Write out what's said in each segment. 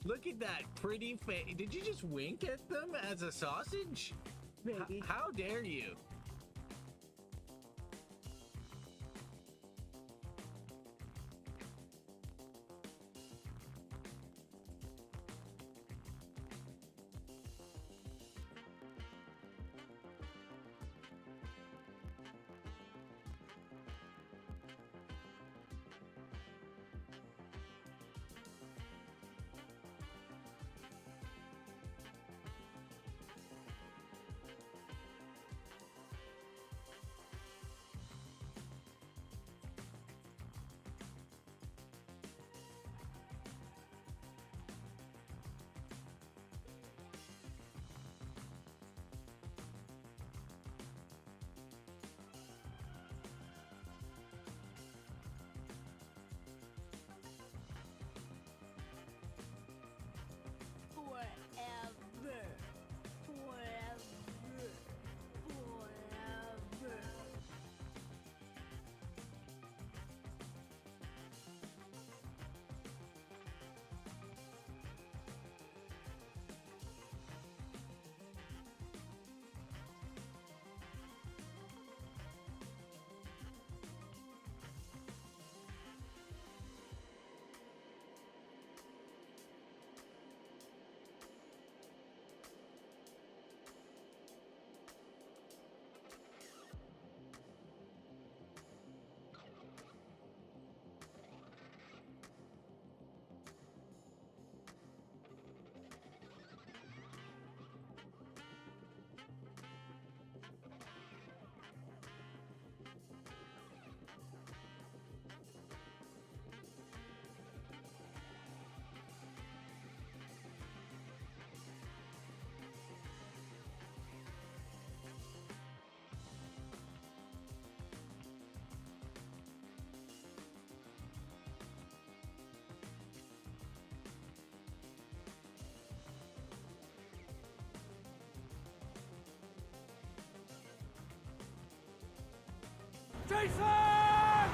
Look at that pretty face. Did you just wink at them as a sausage? Maybe. How dare you? Jason!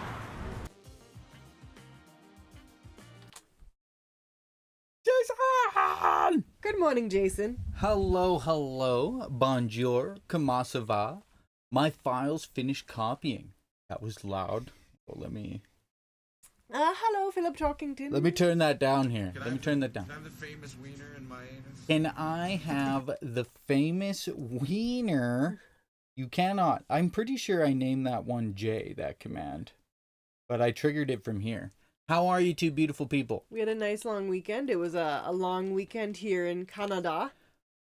Jason! Good morning, Jason. Hello, hello. Bonjour. Comment ça va? My files finished copying. That was loud. Well, let me Hello, Philip Talkington. turn that down here. Let me turn that down. Can I have the famous wiener in my anus? Can I have the famous wiener? You cannot. I'm pretty sure I named that one J, that command. But I triggered it from here. How are you two beautiful people? We had a nice long weekend. It was a long weekend here in Canada.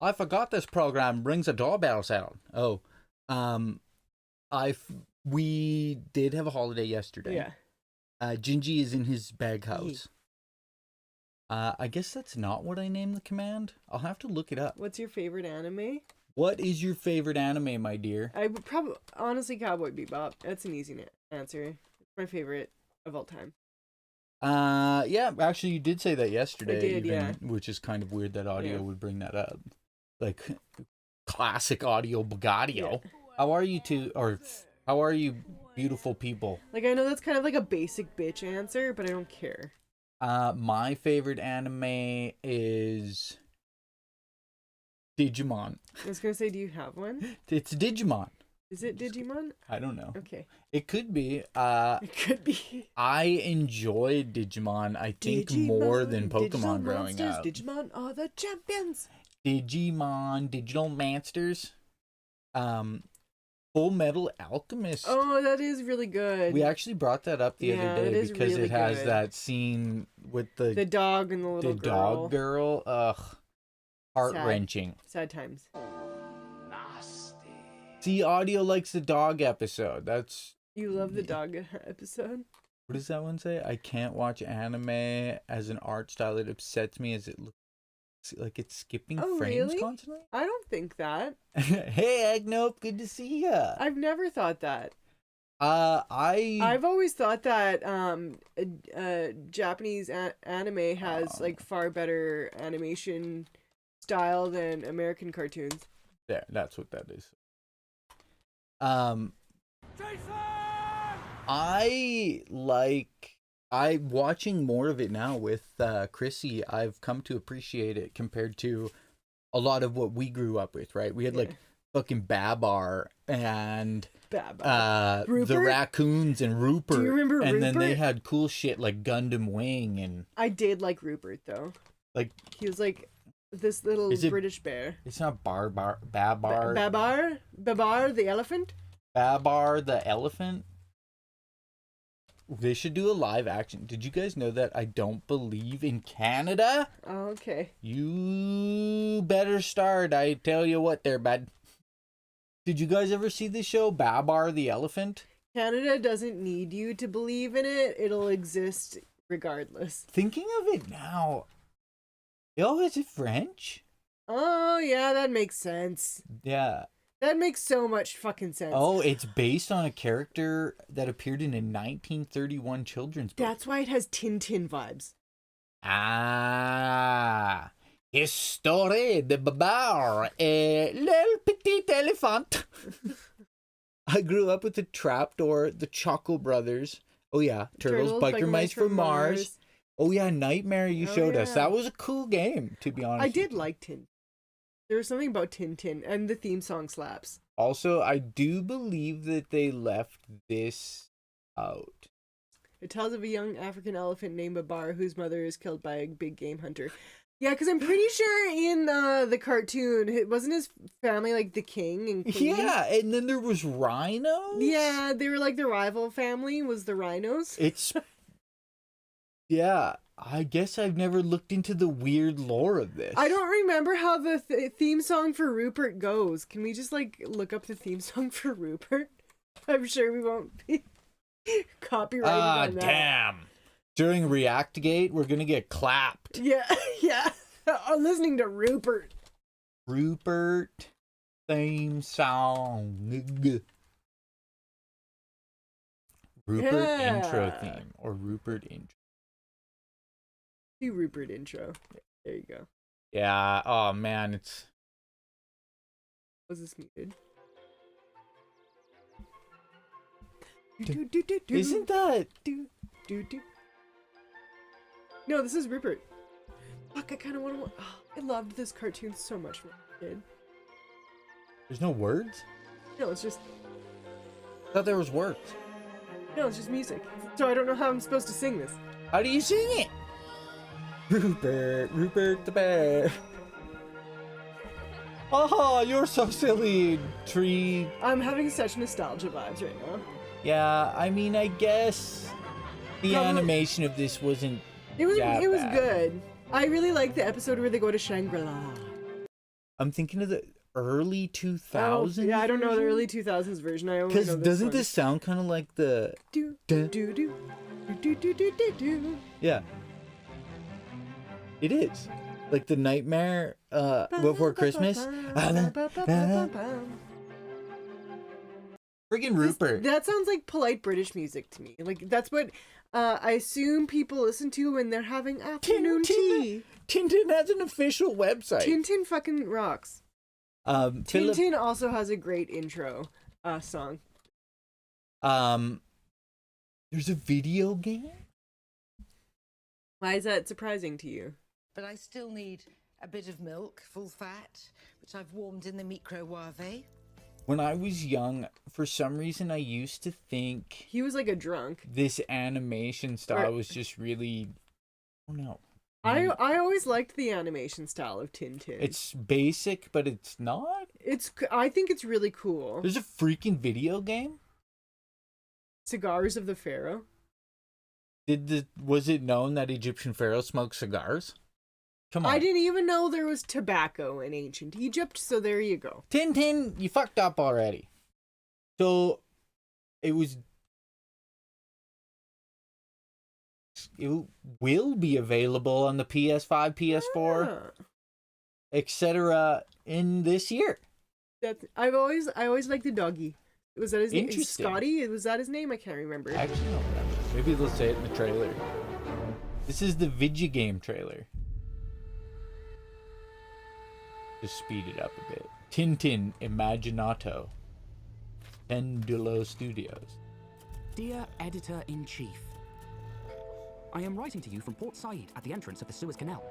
I forgot this program rings a doorbell sound. Oh, we did have a holiday yesterday. Yeah. Jinjee is in his bag house. I guess that's not what I named the command. I'll have to look it up. What's your favorite anime? What is your favorite anime, my dear? I would probably, honestly, Cowboy Bebop. That's an easy answer. It's my favorite of all time. Yeah, actually you did say that yesterday. I did, even, yeah. Which is kind of weird that audio Yeah. would bring that up. Like, classic audio Bugadio. Yeah. How are you two, or how are you beautiful people? Like, I know that's kind of like a basic bitch answer, but I don't care. My favorite anime is Digimon. I was gonna say, do you have one? It's Digimon. Is it Digimon? I don't know. Okay. It could be. It could be. I enjoyed Digimon, I think, more than Pokemon Digital growing monsters, up. Digimon are the champions. Digimon, Digital Monsters, Full Metal Alchemist. Oh, that is really good. We actually brought that up the Yeah, other that day is because really it has good. that scene with The dog and the little girl. dog girl. Ugh, heart-wrenching. Sad times. See, audio likes the dog episode. That's You love the dog episode? what does that one say? I can't watch anime as an art style. It upsets me as it looks like it's skipping Oh, frames really? constantly. I don't think that. Hey, Agnope, good to see ya. I've never thought that. I've I've always thought that Japanese anime has like far better animation style than American cartoons. there. That's what that is. Jason! I like I watching more of it now with Krissy. I've come to appreciate it compared to a lot of what we grew up with. Right, we had like fucking Babar and the Rupert? raccoons and Rupert. Do you remember And then they Rupert? had cool shit like Gundam Wing and I did like Rupert though. like He was like this little Is it- British bear. it's not Babar Babar the elephant. Babar the elephant. They should do a live action. Did you guys know that I don't believe in Canada? Oh, okay. You better start. I tell you what there, bud. Did you guys ever see the show Babar the elephant? Canada doesn't need you to believe in it. It'll exist regardless. Thinking of it now. Oh, is it French? Oh, yeah, that makes sense. Yeah. That makes so much fucking sense. Oh, it's based on a character that appeared in a 1931 children's book. That's why it has Tintin vibes. Ah. Histoire de Babar et le petit éléphant. I grew up with the Trapdoor, the Choco Brothers. Oh yeah, Turtles, Biker Mice from Mars. Oh yeah, Nightmare you showed us. yeah. That was a cool game, to be honest. I did like Tintin. There was something about Tintin, and the theme song slaps. Also, I do believe that they left this out. It tells of a young African elephant named Babar whose mother is killed by a big game hunter. Yeah, because I'm pretty sure in the cartoon, wasn't his family like the king and queen? Yeah, and then there was rhinos? Yeah, they were like the rival family was the rhinos. It's... Yeah, I guess I've never looked into the weird lore of this. I don't remember how the theme song for Rupert goes. Can we just like look up the theme song for Rupert? I'm sure we won't be copyrighted on that. Damn. During Reactgate, we're gonna get clapped. Yeah, yeah. I'm listening to Rupert. Rupert theme song. Rupert Yeah. intro theme or Rupert intro. Do Rupert intro. There you go. Yeah. Oh man, it's Was this muted? isn't that do. No, this is Rupert. Fuck, I kind of want to. Oh, I loved this cartoon so much when I was a kid. there's no words? No, it's just I thought there was words. no, it's just music. So I don't know how I'm supposed to sing this. How do you sing it? Rupert the bear. Oh, you're so silly, tree. I'm having such nostalgia vibes right now. Yeah, I mean, I guess the Probably- animation of this wasn't. It was that bad. good. I really like the episode where they go to Shangri-La. I'm thinking of the early 2000s. Yeah, I don't know the early 2000s version. I only know Because this doesn't one. this sound kind of like the? do Dun. do do do do do do do. Yeah. It is like the Nightmare Before Christmas. Friggin' Rupert. That sounds like polite British music to me. Like that's what I assume people listen to when they're having afternoon tea. Tintin has an official website. Tintin fucking rocks. Philip, Tintin also has a great intro song. there's a video game. Why is that surprising to you? But I still need a bit of milk, full fat, which I've warmed in the microwave. When I was young, for some reason, I used to think He was like a drunk. this animation style Right. was just really, I don't know. I always liked the animation style of Tintin. It's basic, but it's not. I think it's really cool. There's a freaking video game. Cigars of the Pharaoh. Was it known that Egyptian pharaohs smoked cigars? Come on. I didn't even know there was tobacco in ancient Egypt, so there you go. Tintin, you fucked up already. So, it will be available on the PS5, PS4, Ah, etc. in this year. I always liked the doggy. Was that his name? Interesting. Scotty? Was that his name? I can't remember. I actually don't remember. Maybe they'll say it in the trailer. This is the Vidya game trailer. Just speed it up a bit. Tintin Imaginato. Pendulo Studios. Dear Editor-in-Chief, I am writing to you from Port Said at the entrance of the Suez Canal.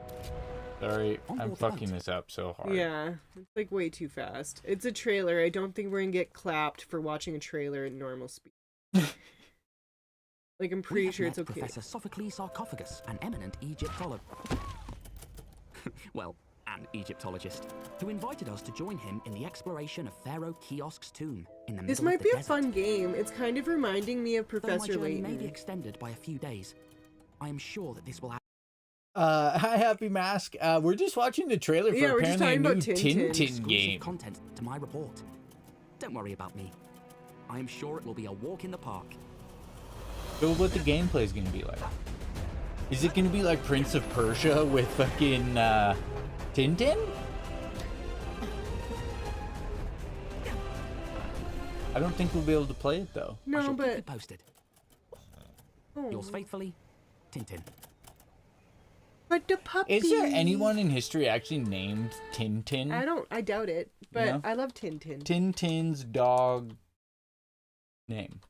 Sorry, On I'm board the fucking boat. this up so hard. Yeah, it's like way too fast. It's a trailer. I don't think we're gonna get clapped for watching a trailer at normal speed. Like, I'm We pretty have sure met it's okay. Professor Sophocles Sarcophagus, an eminent Egyptologist. Well, an Egyptologist, who invited us to join him in the exploration of Pharaoh Kiosk's tomb in the middle This of might the be a desert. fun game. It's kind of reminding me of Though my Professor journey may be Layton. extended by a few days, I am sure that this will Hi, Happy Mask. We're just watching the trailer for Yeah, we're just apparently a new talking about Tintin. Tintin exclusive game. content to my report. Don't worry about me. I am sure it will be a walk in the park. So what the gameplay is going to be like? Is it going to be like Prince of Persia with fucking Tintin? I don't think we'll be able to play it though. I No, shall keep you but posted. oh. Yours faithfully, Tintin. But the puppy. Is there anyone in history actually named Tintin? I doubt it. But Yeah. I love Tintin. Tintin's dog name.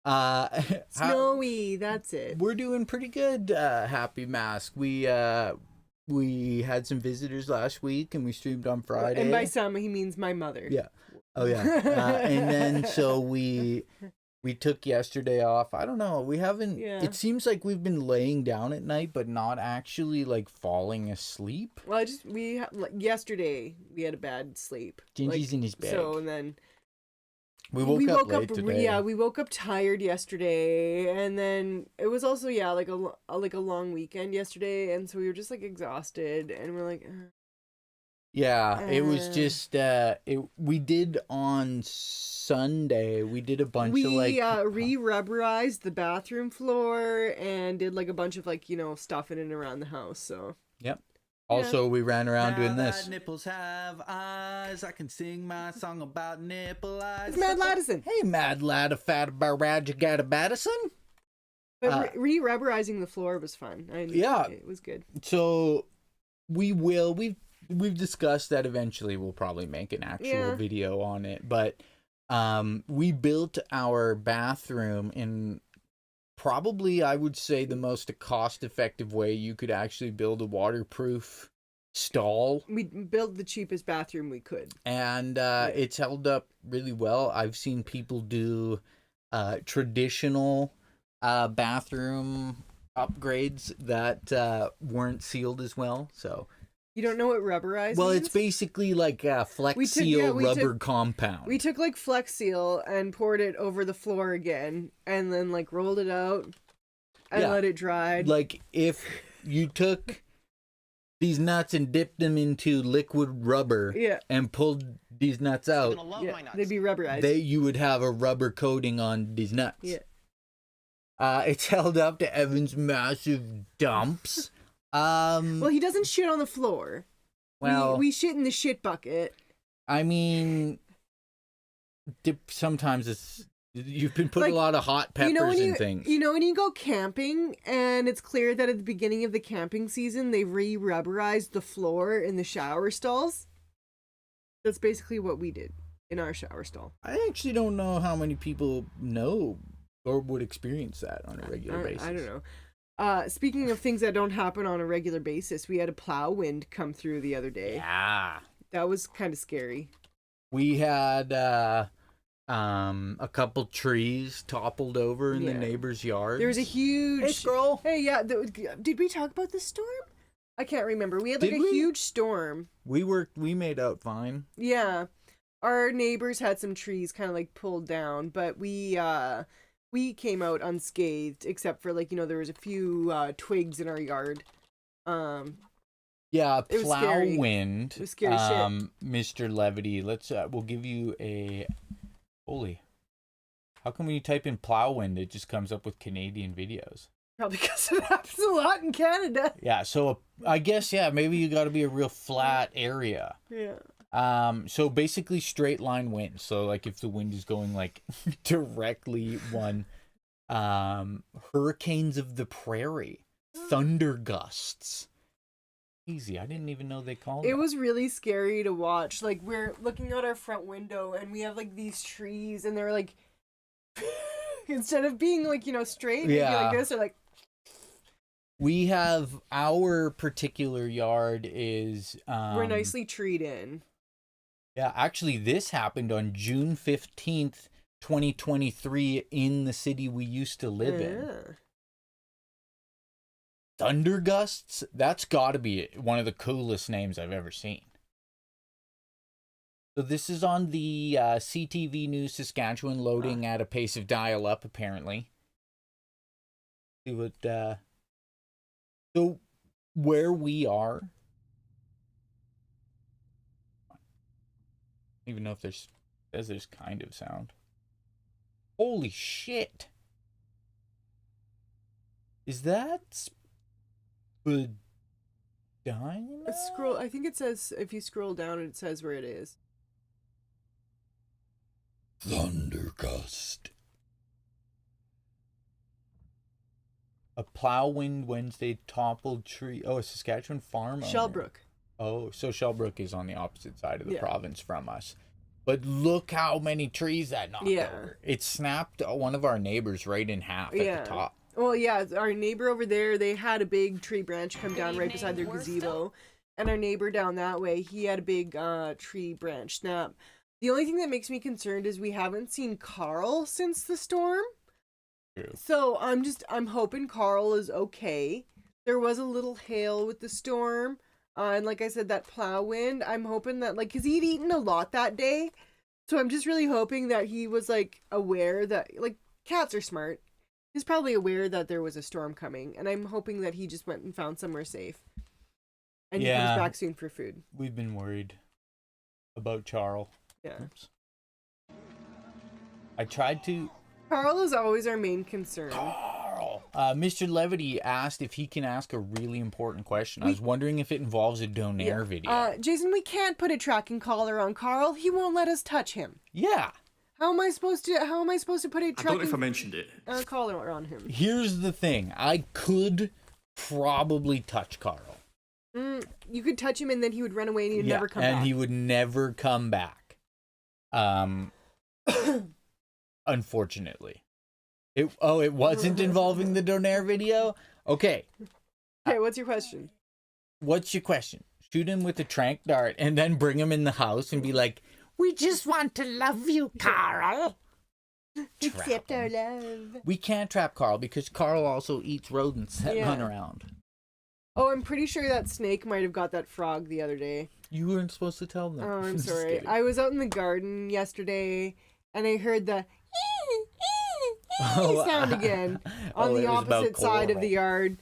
How- Snowy. That's it. we're doing pretty good, Happy Mask. We had some visitors last week and we streamed on Friday. And by some, he means my mother. Yeah. Oh yeah. And then so we took yesterday off. I don't know. We haven't. Yeah. It seems like we've been laying down at night, but not actually like falling asleep. Well, yesterday we had a bad sleep. Gingy's in his bed. So and then we woke up late today. Yeah, we woke up tired yesterday, and then it was also like a long weekend yesterday, and so we were just like exhausted, and we're like, Yeah, it was Uh. just we did on Sunday. We did a bunch of like re-rubberized the bathroom floor and did like a bunch of like stuff in and around the house. So Yep. Also, we ran around doing Now this. that nipples have eyes, I can sing my song about nipple eyes. it's Mad Laddison. Hey, mad lad, a fat barrage, you got a Battison? But re-rubberizing the floor was fun. Yeah. It was good. So we've discussed that eventually we'll probably make an actual video on it, but we built our bathroom in probably, I would say, the most cost-effective way you could actually build a waterproof stall, We built the cheapest bathroom we could. and it's held up really well. I've seen people do traditional bathroom upgrades that weren't sealed as well, so You don't know what rubberized well, means? it's basically like a Flex We took- Seal yeah, we rubber took- compound. We took like Flex Seal and poured it over the floor again, and then like rolled it out and Yeah. let it dry. Like if you took these nuts and dipped them into liquid rubber Yeah. and pulled these nuts out, Yeah, they'd be rubberized. you would have a rubber coating on these nuts. Yeah. It's held up to Evan's massive dumps. Well, he doesn't shit on the floor. Well, we shit in the shit bucket. I mean, sometimes you've been putting Like, a lot of hot peppers when in things. You know when you go camping and it's clear that at the beginning of the camping season they re-rubberized the floor in the shower stalls? That's basically what we did in our shower stall. I actually don't know how many people know or would experience that on a regular basis. I don't know. Speaking of things that don't happen on a regular basis, we had a plow wind come through the other day. Yeah. That was kind of scary. We had a couple trees toppled over in the Yeah. neighbor's yard. There was a huge... Hey, scroll. Hey, yeah. Did we talk about the storm? I can't remember. We had like Did a we? huge storm. We made out fine. Yeah. Our neighbors had some trees kind of like pulled down, but we came out unscathed except for like, there was a few twigs in our yard. Yeah, It was plow scary. wind. It was scary shit. Mr. Levity, we'll give you a holy. How come when you type in plow wind it just comes up with Canadian videos? Probably because it happens a lot in Canada. Yeah, so I guess maybe you got to be a real flat area. Yeah. So basically straight line wind. So like if the wind is going like directly one, hurricanes of the prairie, thunder gusts. Easy. I didn't even know they called It that. was really scary to watch. Like we're looking out our front window and we have like these trees and they're like, instead of being like, straight, they'd be Yeah. like this, they're like, We have our particular yard is We're nicely treed in. Yeah, actually this happened on June 15th, 2023 in the city we used to live in. Yeah. Thunder gusts? That's got to be one of the coolest names I've ever seen. So this is on the CTV News Saskatchewan, loading at a pace of dial-up, apparently. See what, so where we are, I don't even know if there's kind of sound. Holy shit. Is that Spadina? Scroll. I think it says, if you scroll down, it says where it is. Thundergust. A plow wind Wednesday toppled tree. Oh, a Saskatchewan farm owner. Shellbrook. Oh, so Shellbrook is on the opposite side of the Yeah. province from us. But look how many trees that knocked over. It snapped one of our neighbors right in half at the top. Well, yeah, our neighbor over there, they had a big tree branch come down right beside their gazebo. And our neighbor down that way, he had a big tree branch snap. The only thing that makes me concerned is we haven't seen Carl since the storm. True. So I'm hoping Carl is okay. There was a little hail with the storm. And like I said, that plow wind, I'm hoping that, like, 'cause he'd eaten a lot that day. So I'm just really hoping that he was, like, aware that, like, cats are smart. He's probably aware that there was a storm coming. And I'm hoping that he just went and found somewhere safe. And he comes back soon for food. We've been worried about Charles. Yeah. Oops. I tried to... Carl is always our main concern. Carl! Mr. Levity asked if he can ask a really important question. I was wondering if it involves a Donaire video. Jason, we can't put a tracking collar on Carl. He won't let us touch him. Yeah. How am I supposed to put a I don't know if I tracking mentioned it. collar on him? Here's the thing. I could probably touch Carl. You could touch him and then he would run away and he'd never come back. And he would never come back. Unfortunately. It wasn't involving the Donaire video? Okay. Okay, what's your question? What's your question? Shoot him with a trank dart and then bring him in the house and be like, we just want to love you, Carl. Accept our love. We can't trap Carl because Carl also eats rodents that Yeah. run around. Oh, I'm pretty sure that snake might have got that frog the other day. You weren't supposed to tell them. Oh, I'm Just sorry. kidding. I was out in the garden yesterday and I heard the sound again on the it was about opposite side of coral. the yard.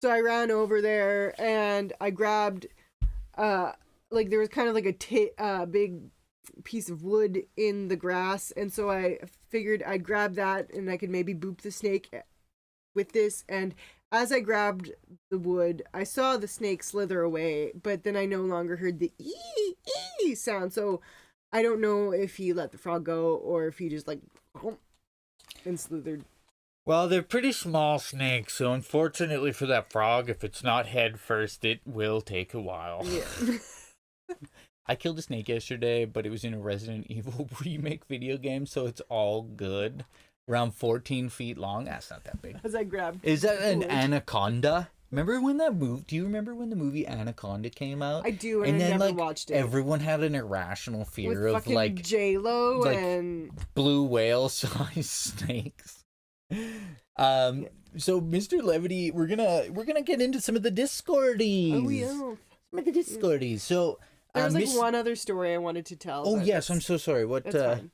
So I ran over there and I grabbed, like there was kind of like a big piece of wood in the grass. And so I figured I'd grab that and I could maybe boop the snake with this. And as I grabbed the wood, I saw the snake slither away, but then I no longer heard the ee sound. So I don't know if he let the frog go or if he just like and slithered. Well, they're pretty small snakes, so unfortunately for that frog, if it's not head first, it will take a while. Yeah. I killed a snake yesterday, but it was in a Resident Evil remake video game, so it's all good. Around 14 feet long. That's not that big. As I grabbed. Is that an wood. anaconda? Remember when that movie? Do you remember when the movie Anaconda came out? I do, and I then never watched it. Everyone had an irrational fear With of fucking like J-Lo like- and blue whale sized snakes. So Mr. Levity, we're gonna get into some of the Discordies. oh yeah. Some of the Discordies. So There was like Miss- one other story I wanted to tell. Oh but yes, I'm that's- so sorry. What? That's fine.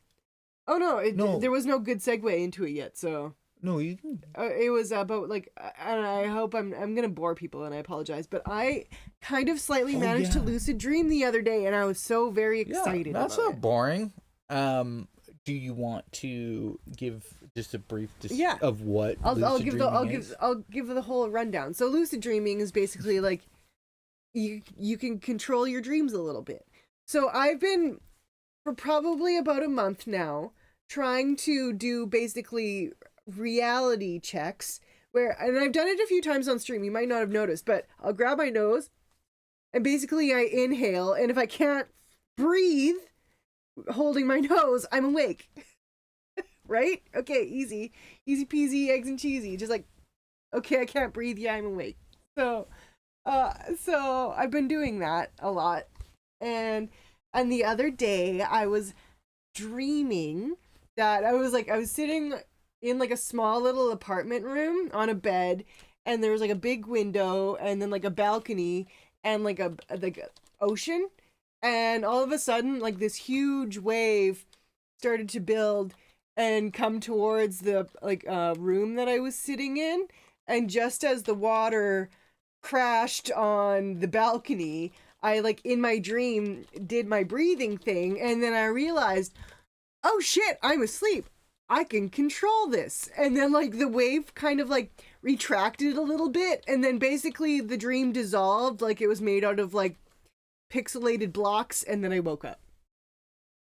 Oh no, no. there was no good segue into it yet. So No, you can. it was about like, and I hope I'm gonna bore people, and I apologize, but I kind of slightly Oh, managed to yeah. lucid dream the other day, and I was so very Yeah, excited. that's about not it. boring. Do you want to give just a brief Yeah. of what I'll lucid give dreaming is? I'll give the whole rundown. So lucid dreaming is basically like you can control your dreams a little bit. So I've been for probably about a month now trying to do basically reality checks and I've done it a few times on stream. You might not have noticed, but I'll grab my nose and basically I inhale, and if I can't breathe holding my nose, I'm awake. Right? Okay, easy peasy, eggs and cheesy. Just like, okay, I can't breathe. Yeah, I'm awake. So I've been doing that a lot. And the other day I was dreaming that I was sitting in like a small little apartment room on a bed, and there was like a big window and then like a balcony and like a ocean, and all of a sudden like this huge wave started to build and come towards the room that I was sitting in, and just as the water crashed on the balcony, I like in my dream did my breathing thing, and then I realized, oh shit, I'm asleep. I can control this. And then like the wave kind of like retracted a little bit, and then basically the dream dissolved like it was made out of like pixelated blocks, and then I woke up.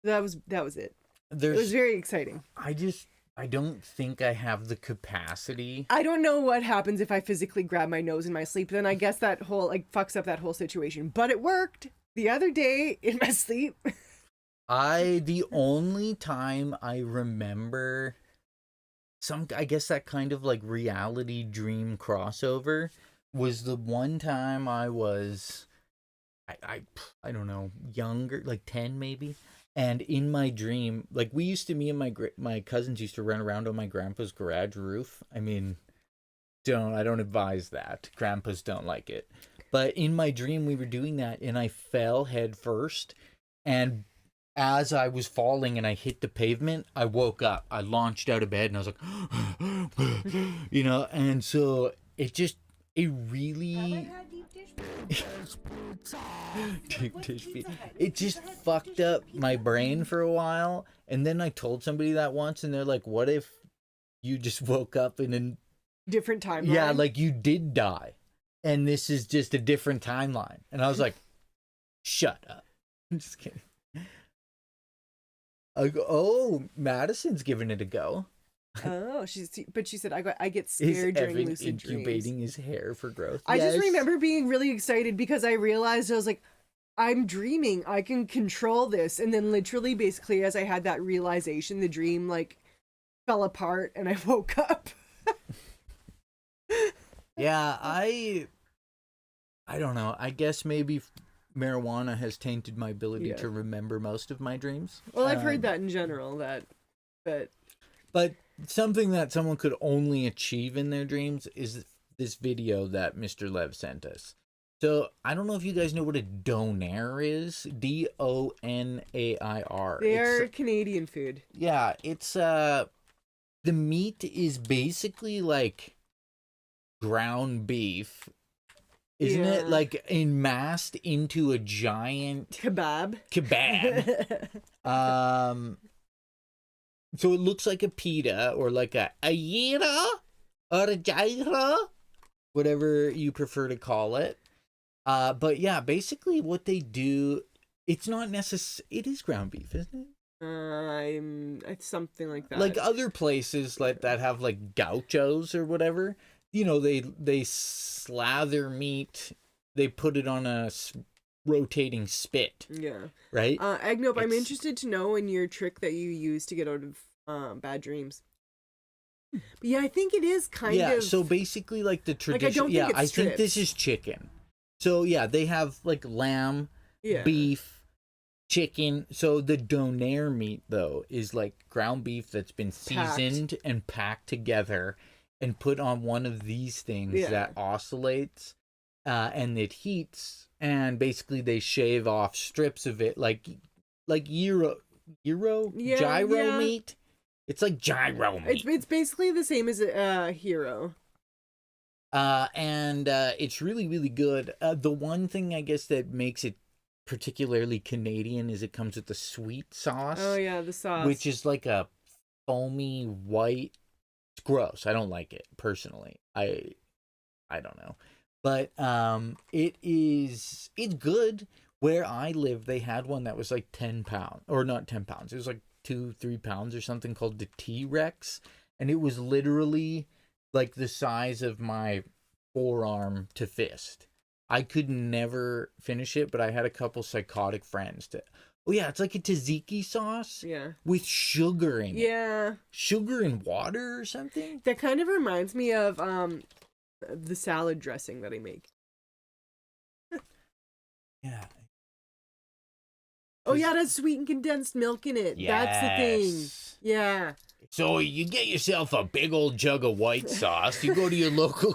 That was it. It was very exciting. I don't think I have the capacity. I don't know what happens if I physically grab my nose in my sleep. Then I guess that whole like fucks up that whole situation. But it worked the other day in my sleep. The only time I remember I guess that kind of like reality dream crossover was the one time I was, I don't know, younger, like 10 maybe. And in my dream, like me and my cousins used to run around on my grandpa's garage roof. I mean, I don't advise that. Grandpas don't like it. But in my dream, we were doing that, and I fell head first. And as I was falling and I hit the pavement, I woke up. I launched out of bed, and I was like, you know. And so it really. Deep dish pizza. It just fucked up my brain for a while, and then I told somebody that once, and they're like, "What if you just woke up in a different timeline?" Yeah, like you did die, and this is just a different timeline. And I was like, "Shut up!" I'm just kidding. I go, "Oh, Madison's giving it a go." Oh, she said I get scared during Evan lucid incubating dreams. his hair for growth. I just remember being really excited because I realized I was like, I'm dreaming. I can control this. And then literally, basically, as I had that realization, the dream like fell apart and I woke up. Yeah, I don't know. I guess maybe marijuana has tainted my ability to remember most of my dreams. Well, I've heard that in general, But something that someone could only achieve in their dreams is this video that Mr. Lev sent us. So I don't know if you guys know what a donair is. Donair. They are Canadian food. Yeah, it's the meat is basically like ground beef. Isn't it like enmassed into a giant kebab? So it looks like a pita or like a ayira or a jaira, whatever you prefer to call it. But yeah, basically what they do, it's not necessary. It is ground beef, isn't it? It's something like that. Like other places like that have like gauchos or whatever. You know, they slather meat, they put it on a rotating spit. Yeah. Right? Agnope, I'm interested to know in your trick that you use to get out of bad dreams. But yeah, I think it is kind of. Yeah, so basically like the tradition. Like, I don't think it's I strips. think this is chicken. So yeah, they have like lamb, beef, chicken. So the donair meat though is like ground beef that's been seasoned and packed together and put on one of these things that oscillates and it heats, and basically they shave off strips of it like gyro meat. It's like gyro meat. It's basically the same as a hero. And it's really, really good. The one thing I guess that makes it particularly Canadian is it comes with the sweet sauce. Oh yeah, the sauce. Which is like a foamy white. It's gross. I don't like it personally. I don't know. But it's good. Where I live, they had one that was like 10 pounds. Or not 10 pounds. It was like 2-3 pounds or something called the T-Rex. And it was literally like the size of my forearm to fist. I could never finish it, but I had a couple psychotic friends to. Oh yeah, it's like a tzatziki sauce. Yeah. With sugar in it. Yeah. Sugar and water or something. That kind of reminds me of the salad dressing that I make. Yeah. Oh yeah, it has sweetened condensed milk in it. That's the thing. Yes. Yeah. So you get yourself a big old jug of white sauce. You go to your local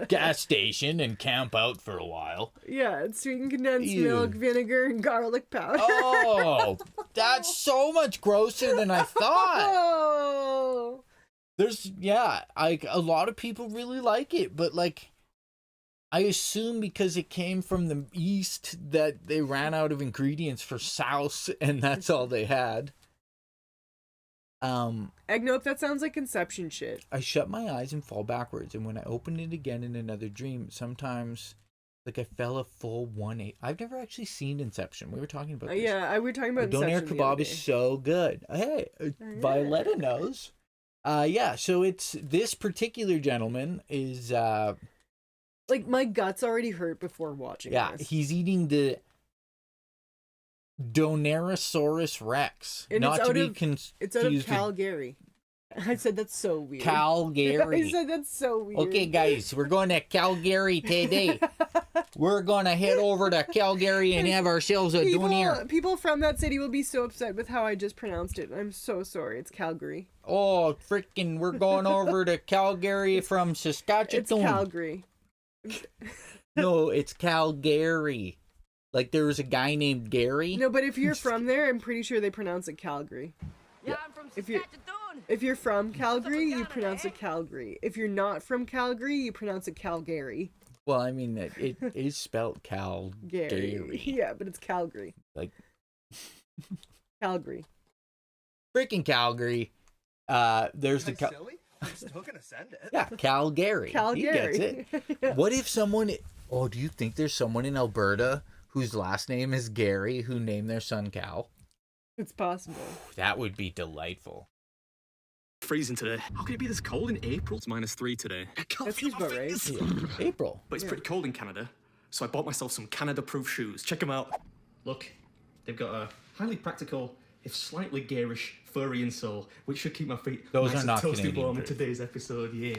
gas station and camp out for a while. Yeah, it's sweetened condensed Ew. milk, vinegar, and garlic powder. Oh, that's so much grosser than I thought. Oh. There's, like a lot of people really like it, but like, I assume because it came from the East that they ran out of ingredients for sauce and that's all they had. Nope, that sounds like Inception shit. I shut my eyes and fall backwards, and when I open it again in another dream, sometimes, like I fell a full 180. I've never actually seen Inception. We were talking about this. Yeah, we were talking about The donair Inception the other kebab is day. so good. Hey, Violetta knows. So it's this particular gentleman is Like, my guts already hurt before watching this. he's eating the Donaerosaurus Rex. And not it's to out be of- confused It's out of with Calgary. I said that's so weird. Calgary. I said that's so weird. Okay, guys, we're going to Calgary today. We're going to head over to Calgary and have ourselves a donair. People from that city will be so upset with how I just pronounced it. I'm so sorry. It's Calgary. Oh, freaking, we're going over to Calgary from Saskatchewan. It's Calgary. No, it's Calgary. Like there was a guy named Gary. No, but if you're from there, I'm pretty sure they pronounce it Calgary. Yeah, I'm from If you're- Saskatchewan. If you're from Calgary, you pronounce it Calgary. If you're not from Calgary, you pronounce it Calgary. Well, I mean, it is spelled Calgary. Yeah, but it's Calgary. Like Calgary. freaking Calgary. There's the Silly? I'm still gonna send it. Calgary. Calgary. He gets it. What if someone? Oh, do you think there's someone in Alberta whose last name is Gary who named their son Cal? It's possible. That would be delightful. Freezing today. How can it be this cold in April? It's -3 today. I can't That feel seems my about right. fingers. April. But it's pretty cold in Canada, so I bought myself some Canada-proof shoes. Check them out. Look, they've got a highly practical, if slightly garish, furry insole, which should keep my feet Those nice are not and toasty Canadian warm in proof. today's episode. Yeah.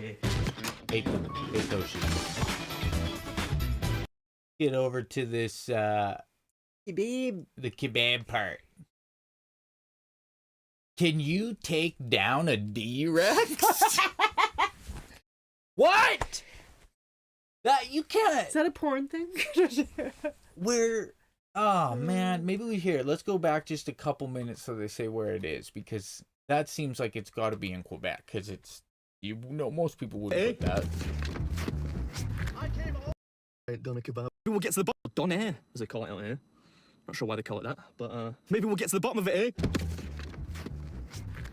Hate them. Hate those shoes. Get over to this Babe. the kebab part. Can you take down a D-Rex? What? That you can't. Is that a porn thing? Where? Oh man, maybe we hear it. Let's go back just a couple minutes so they say where it is, because that seems like it's got to be in Quebec, because it's, you know, most people wouldn't put that. Doner kebab. Maybe we'll get to the bottom. Doner, as they call it out here. Not sure why they call it that, but maybe we'll get to the bottom of it, eh?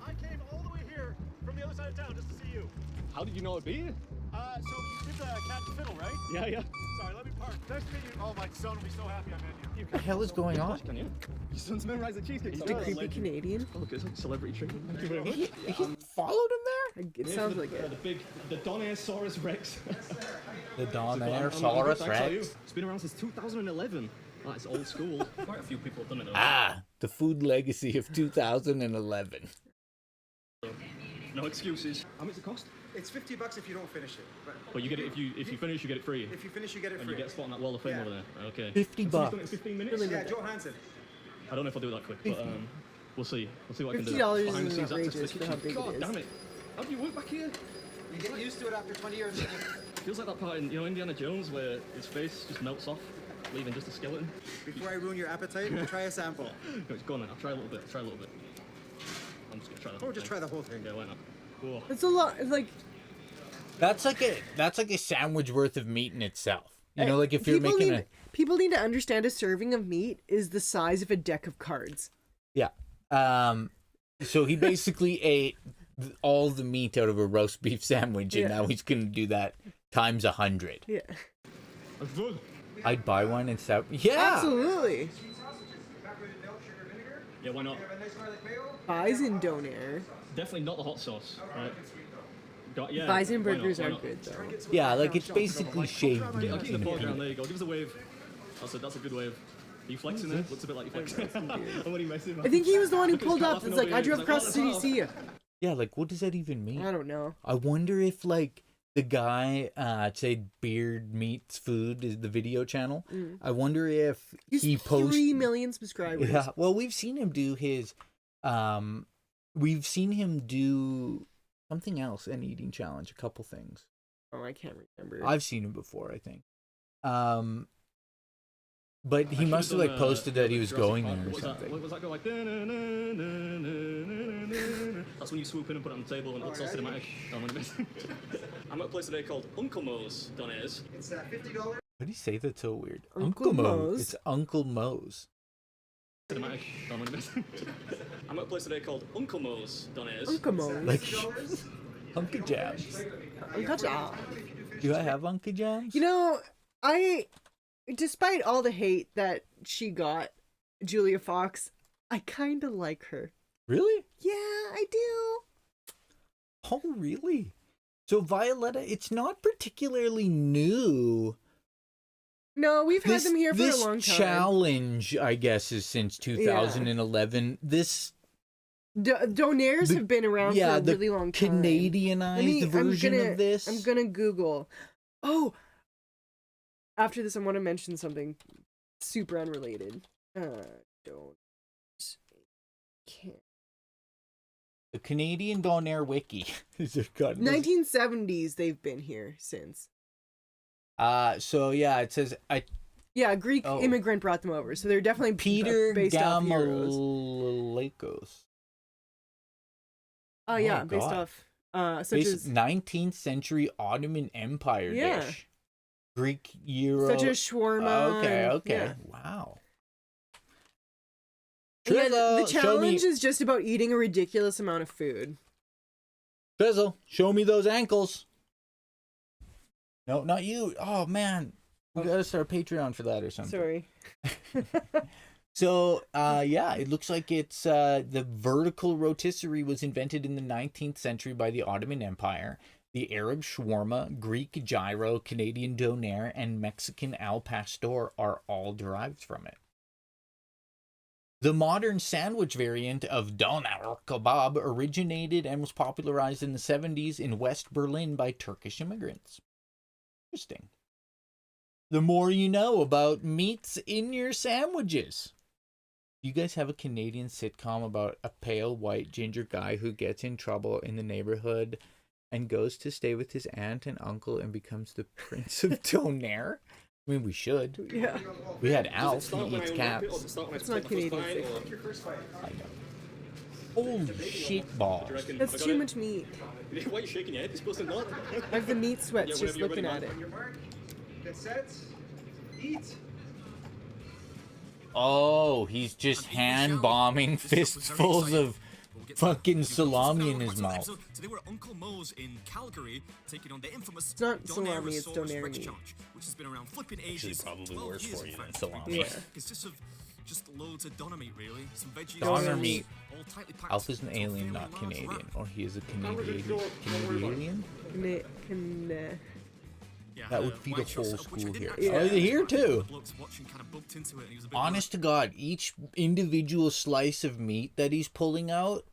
I came all the way here from the other side of town just to see you. How did you know it'd be here? So you did the cat and fiddle, right? Yeah, yeah. Sorry, let me park. Nice to meet you. Oh, my son will be so happy I met you. What the hell is going on? Can you? Your son's memorized the cheesecake. The creepy Canadian. Oh, look, it's like a celebrity treatment. Thank you very much. He followed him It sounds like it. The Donaeosaurus Rex. there? The I'm Donaerosaurus good, thanks, how are you? Rex. It's been around since 2011. That's old school. Quite a few people have done it though. Ah, the food legacy of 2011. No excuses. How much does it cost? It's $50 if you don't finish it. But But you get it if you finish, you get it free. if you finish, you get it And free. you get a spot on that wall of fame Yeah. over there. Okay. 50 So he's bucks. done it in 15 minutes. Yeah, Joe Hansen. I don't know if I'll do it that quick, but we'll see. We'll see what I can do. $50 Behind the isn't scenes access to outrageous the for how kitchen. big it God is. damn it! How do you work back here? You get used to it after 20 years. Feels like that part in Indiana Jones where his face just melts off, leaving just a skeleton. Before I ruin your appetite, try a sample. No, it's gone then. I'll try a little bit. I'm just gonna try the whole Or just thing. try the whole thing. Yeah, why not? Cool. It's a lot. It's like That's like a sandwich worth of meat in itself. You know, like if you're people making need, people need to understand a serving of meat is the size of a deck of cards. Yeah. So he basically ate all the meat out of a roast beef sandwich, and Yeah. now he's gonna do that times 100. Yeah, That's good. I'd buy one and stuff. Yeah. absolutely. Yeah, why not? Bison donair. Definitely not the hot sauce. Right? Yeah. Bison why not? burgers Why are not? good though. Yeah, like it's basically shaved meat. I'll keep the in foreground. it. There you go. Give us a wave. That's a good wave. Are you flexing there? Looks a bit like you're flexing. I'm only messing. I think he was the one who Look at pulled Scott up. laughing It's like over I here. drove He's across like, the city "Oh, to see you. Yeah, like what does that even mean? I don't know. I wonder if like the guy say Beard Meats Food is the video channel. I wonder if he posts 3 million subscribers. Yeah, well, we've seen him do something else, an eating challenge, a couple things. Oh, I can't remember. I've seen him before, I think. But he must have like posted that he was going there or something. What was that go like? That's when you swoop in and put it on the table and it's all cinematic. I'm at a place today called Uncle Mo's, Donnaise. It's $50. What do you say that's so weird? Uncle Mo's. It's Uncle Mo's. Cinematic. I'm at a place today called Uncle Mo's, Donnaise. Uncle Mo's. Like Uncle Jams. Uncle Jams. Do I have Uncle Jams? You know, despite all the hate that she got, Julia Fox, I kind of like her. Really? Yeah, I do. Oh, really? So Violetta, it's not particularly new. No, we've had them here for a long time. This challenge, I guess, is since 2011. Yeah. This Donairs have been around for a really long time. Canadianized version of this. I'm gonna Google. Oh, after this, I want to mention something super unrelated. Can't. The Canadian Donair Wiki. 1970s, they've been here since. So yeah, it says Greek immigrant brought them over, so they're definitely Peter based off heroes. Gamalakos. Oh yeah, based off such as 19th century Ottoman Empire dish. Greek gyro. Such as shawarma. Okay. Yeah. Wow. Trizzle, the challenge is just about eating a ridiculous amount of food. Trizzle, show me those ankles. No, not you. Oh man, we gotta start a Patreon for that or something. Sorry. So, it looks like it's the vertical rotisserie was invented in the 19th century by the Ottoman Empire. The Arab shawarma, Greek gyro, Canadian donair, and Mexican al pastor are all derived from it. The modern sandwich variant of doner kebab originated and was popularized in the 70s in West Berlin by Turkish immigrants. Interesting. The more you know about meats in your sandwiches. You guys have a Canadian sitcom about a pale white ginger guy who gets in trouble in the neighborhood and goes to stay with his aunt and uncle and becomes the Prince of Donair? I mean, we should. Yeah. We had Alf, he eats cats. It's not Canadian. I know. Holy shit balls. That's too much meat. Why are you shaking your head? You're supposed to not. I have the meat sweats just looking at it. Your mark. Get set. Eat. Oh, he's just hand bombing fistfuls of fucking salami in his mouth. So they were Uncle Mo's in Calgary taking on the infamous It's not salami, it's donair meat. Which has been around flipping ages. Probably 12 worse years, for in you than fact. salami. Yeah. Consists of just loads of doner meat, really. Some veggies. Doner meat. all tightly packed Alf is an into a alien, fairly not large Canadian. wrap. Or he is a Canadian? Yeah, That would had a feed a white whole sauce, which I school didn't here. actually Oh, they're here too. Blokes watching kind of bumped into it and he was a bit Honest to God, each individual slice of meat that he's pulling out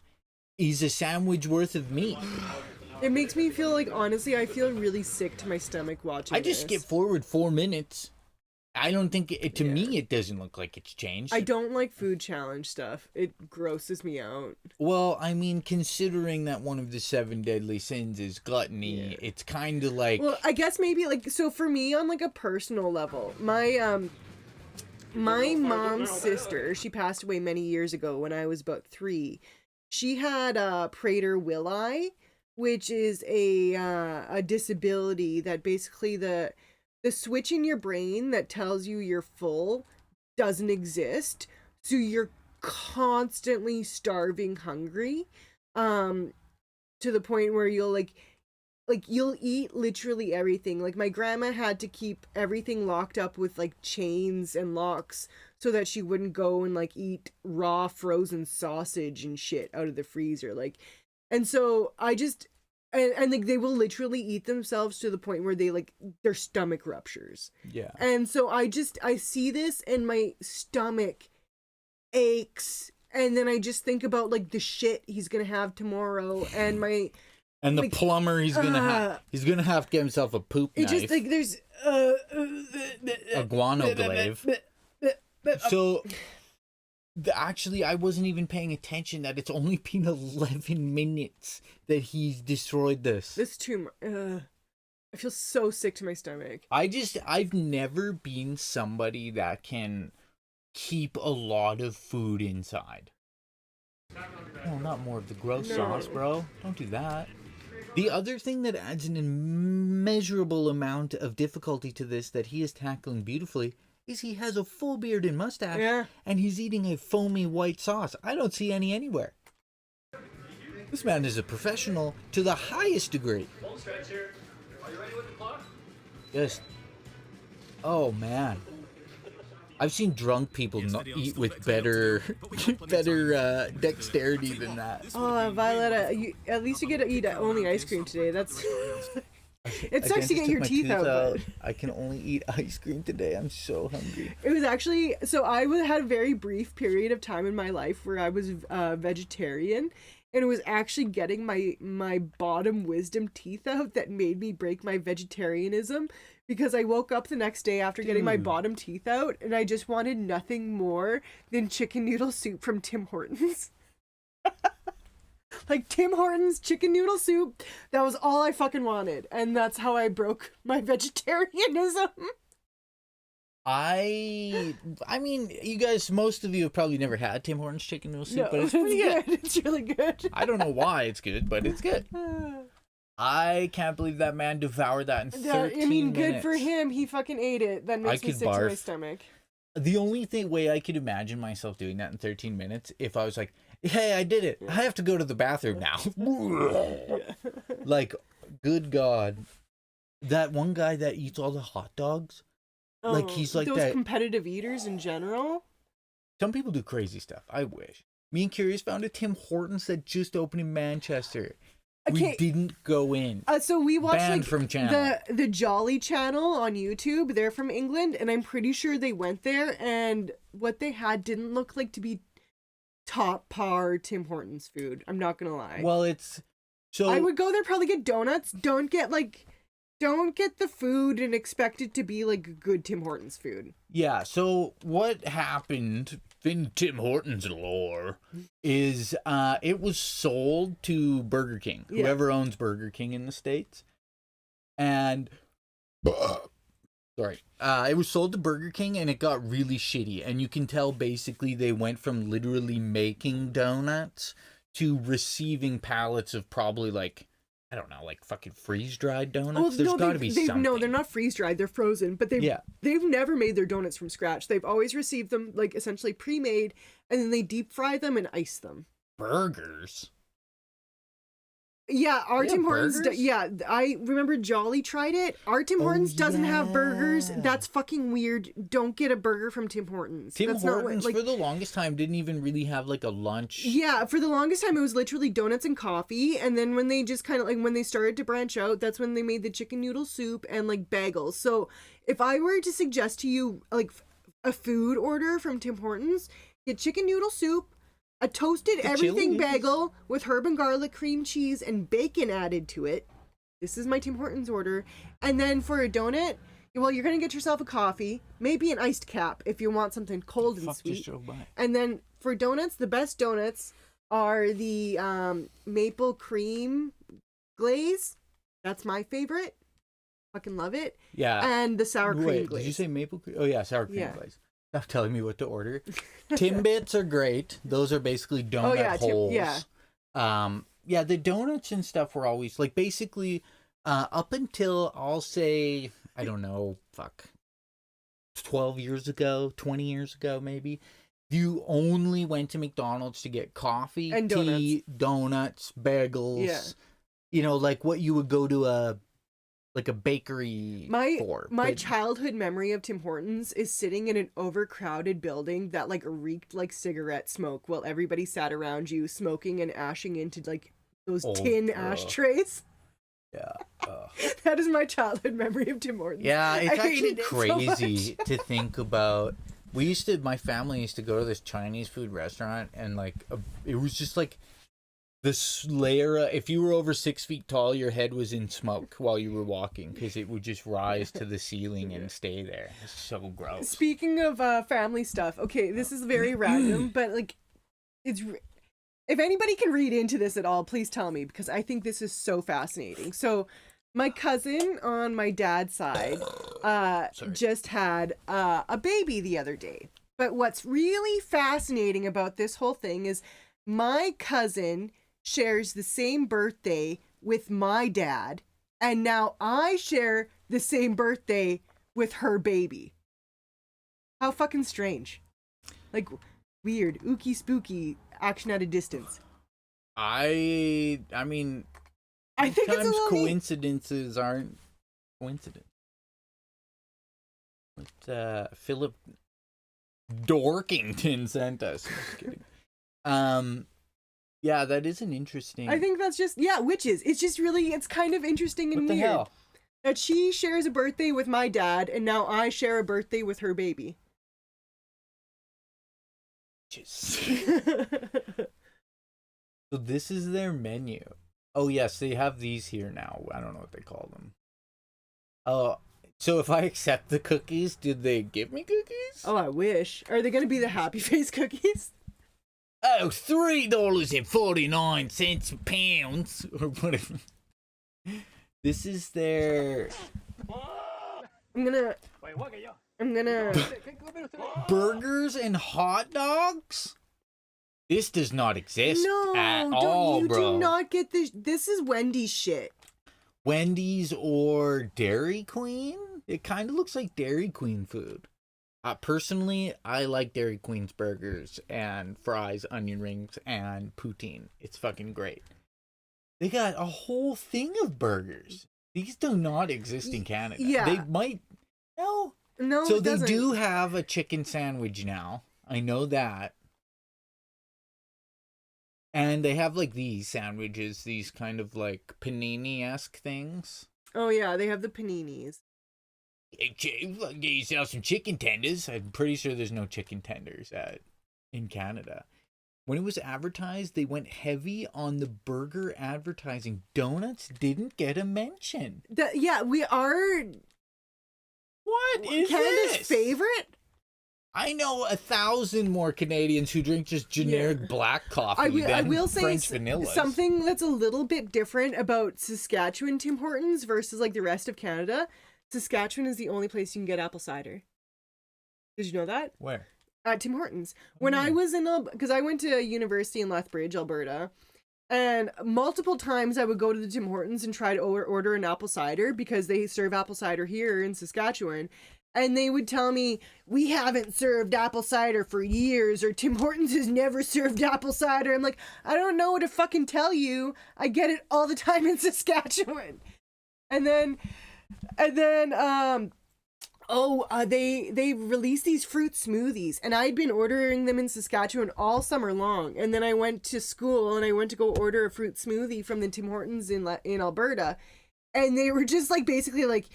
is a sandwich worth of meat. It makes me feel like, honestly, I feel really sick to my stomach watching I just skip forward 4 minutes. I don't think to me it doesn't look like it's changed. I don't like food challenge stuff. It grosses me out. Well, I mean, considering that one of the 7 deadly sins is gluttony, it's kind of like... Well, I guess maybe, like, so for me, on, like, a personal level, my mom's sister, she passed away many years ago when I was about 3. She had Prader-Willi, which is a disability that basically the switch in your brain that tells you you're full doesn't exist. So you're constantly starving hungry, to the point where you'll like you'll eat literally everything. Like my grandma had to keep everything locked up with like chains and locks so that she wouldn't go and like eat raw frozen sausage and shit out of the freezer. Like, and so I just, and like they will literally eat themselves to the point where they like their stomach ruptures. Yeah. And so I see this and my stomach aches, and then I just think about like the shit he's gonna have tomorrow, and my And the like, plumber, he's gonna have to get himself a poop it knife. just like there's a guano glaive. So, actually, I wasn't even paying attention that it's only been 11 minutes that he's destroyed this. This too. I feel so sick to my stomach. I've never been somebody that can keep a lot of food inside. No, not more of the gross sauce, bro. Don't do that. The other thing that adds an immeasurable amount of difficulty to this that he is tackling beautifully is he has a full beard and mustache, and he's eating a foamy white sauce. I don't see any anywhere. This man is a professional to the highest degree. Just, oh man. I've seen drunk people not eat with better dexterity than that. Oh, Violetta, at least you get to eat only ice cream today. That's. It sucks to get your teeth out. But... I can only eat ice cream today. I'm so hungry. It was actually so had a very brief period of time in my life where I was vegetarian, and it was actually getting my bottom wisdom teeth out that made me break my vegetarianism. Because I woke up the next day after getting my bottom teeth out, and I just wanted nothing more than chicken noodle soup from Tim Hortons. Like Tim Hortons chicken noodle soup. That was all I fucking wanted. And that's how I broke my vegetarianism. I mean, you guys, most of you have probably never had Tim Hortons chicken noodle soup, but it's pretty good. It's really good. I don't know why it's good, but it's good. I can't believe that man devoured that in 13 I mean, good minutes. for him. He fucking ate it. That makes me sick to my stomach. The only way I could imagine myself doing that in 13 minutes, if I was like, hey, I did it. I have to go to the bathroom now. Like, good God. That one guy that eats all the hot dogs, like he's like those that. competitive eaters in general. Some people do crazy stuff. I wish. Me and Curious found a Tim Hortons that just opened in Manchester. Okay. We didn't go in. So we watched Banned from channel. the Jolly channel on YouTube. They're from England, and I'm pretty sure they went there, and what they had didn't look like to be top par Tim Hortons food. I'm not gonna lie. Well, it's so I would go there, probably get donuts. Don't get the food and expect it to be like good Tim Hortons food. Yeah, so what happened in Tim Hortons lore is it was sold to Burger King, whoever owns Burger King in the States. And it was sold to Burger King and it got really shitty. And you can tell basically they went from literally making donuts to receiving pallets of probably like, I don't know, like fucking freeze-dried donuts. There's got to be something. No, they're not freeze-dried. They're frozen. But they've never made their donuts from scratch. They've always received them like essentially pre-made, and then they deep fry them and ice them. Burgers? Yeah, our Tim Hortons. I remember Jolly tried it. Our Tim Hortons doesn't have burgers. That's fucking weird. Don't get a burger from Tim Hortons. Tim Hortons for the longest time didn't even really have like a lunch. Yeah, for the longest time it was literally donuts and coffee, and then when they just kind of like when they started to branch out, that's when they made the chicken noodle soup and like bagels. So if I were to suggest to you like a food order from Tim Hortons, get chicken noodle soup, a toasted everything bagel with herb and garlic, cream cheese, and bacon added to it. This is my Tim Hortons order. And then for a donut, well, you're going to get yourself a coffee, maybe an iced cap if you want something cold and sweet. And then for donuts, the best donuts are the maple cream glaze. That's my favorite. Fucking love it. Yeah. And the sour cream glaze. Did you say maple cream? Oh, yeah, sour cream glaze. Stop telling me what to order. Timbits are great. Those are basically donut holes. The donuts and stuff were always like basically up until I'll say, I don't know, 12 years ago, 20 years ago maybe. You only went to McDonald's to get coffee, and tea, donuts, bagels. Yeah. You know, like what you would go to a bakery for. My childhood memory of Tim Hortons is sitting in an overcrowded building that like reeked like cigarette smoke while everybody sat around you smoking and ashing into like those tin ashtrays. Yeah. That is my childhood memory of Tim Hortons. Yeah, it's actually crazy to think about. My family used to go to this Chinese food restaurant and like it was just like The layer, if you were over 6 feet tall, your head was in smoke while you were walking because it would just rise to the ceiling and stay there. It's so gross. Speaking of family stuff, okay, this is very random, but like, if anybody can read into this at all, please tell me, because I think this is so fascinating. So, my cousin on my dad's side just had a baby the other day. But what's really fascinating about this whole thing is my cousin shares the same birthday with my dad, and now I share the same birthday with her baby. How fucking strange. Like, weird, ooky spooky action at a distance. I mean, I think it's a sometimes little neat. coincidences aren't coincidence. What Philip Dorkington sent us. Just kidding. Yeah, that is an interesting. I think that's just, yeah, witches. It's just really, it's kind of interesting and What the weird. hell? That she shares a birthday with my dad, and now I share a birthday with her baby. So this is their menu. Oh yes, they have these here now. I don't know what they call them. So if I accept the cookies, did they give me cookies? Oh, I wish. Are they going to be the happy face cookies? Oh, $3.49 pounds or whatever. This is their I'm gonna burgers and hot dogs. This does not exist at don't all, you bro. do not get this. This is Wendy's shit. Wendy's or Dairy Queen? It kind of looks like Dairy Queen food. Personally, I like Dairy Queen's burgers and fries, onion rings, and poutine. It's fucking great. They got a whole thing of burgers. These do not exist in Canada. Yeah. They might. No. No, So it they doesn't. do have a chicken sandwich now. I know that. And they have like these sandwiches, these kind of like panini-esque things. Oh yeah, they have the paninis. Get yourself some chicken tenders. I'm pretty sure there's no chicken tenders in Canada. When it was advertised, they went heavy on the burger advertising. Donuts didn't get a mention. Yeah, we are What is Canada's this? favorite. I know 1,000 more Canadians who drink just generic black coffee I than will say French vanilla. something that's a little bit different about Saskatchewan Tim Hortons versus like the rest of Canada. Saskatchewan is the only place you can get apple cider. Did you know that? Where? At Tim Hortons. When I was in, because I went to university in Lethbridge, Alberta, and multiple times I would go to the Tim Hortons and try to order an apple cider because they serve apple cider here in Saskatchewan. And they would tell me, we haven't served apple cider for years, or Tim Hortons has never served apple cider. I'm like, I don't know what to fucking tell you. I get it all the time in Saskatchewan. And then they released these fruit smoothies, and I'd been ordering them in Saskatchewan all summer long. And then I went to school and I went to go order a fruit smoothie from the Tim Hortons in Alberta, and they were just like basically like,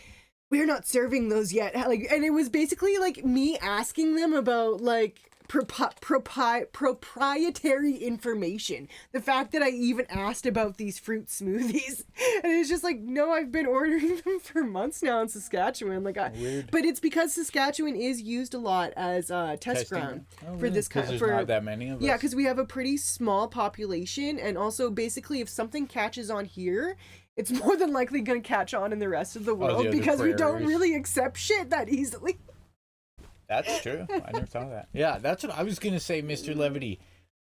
we're not serving those yet. Like, and it was basically like me asking them about like proprietary information. The fact that I even asked about these fruit smoothies, and it's just like, no, I've been ordering them for months now in Saskatchewan. Like, Weird. But it's because Saskatchewan is used a lot as a test Testing. ground Oh, for really? this 'Cause kind. there's For not that many of us. yeah, because we have a pretty small population, and also basically if something catches on here, it's more than likely going to catch on in the rest of the world other because we don't prairies. really accept shit that easily. That's true. I never thought of that. Yeah, that's what I was going to say, Mr. Levity.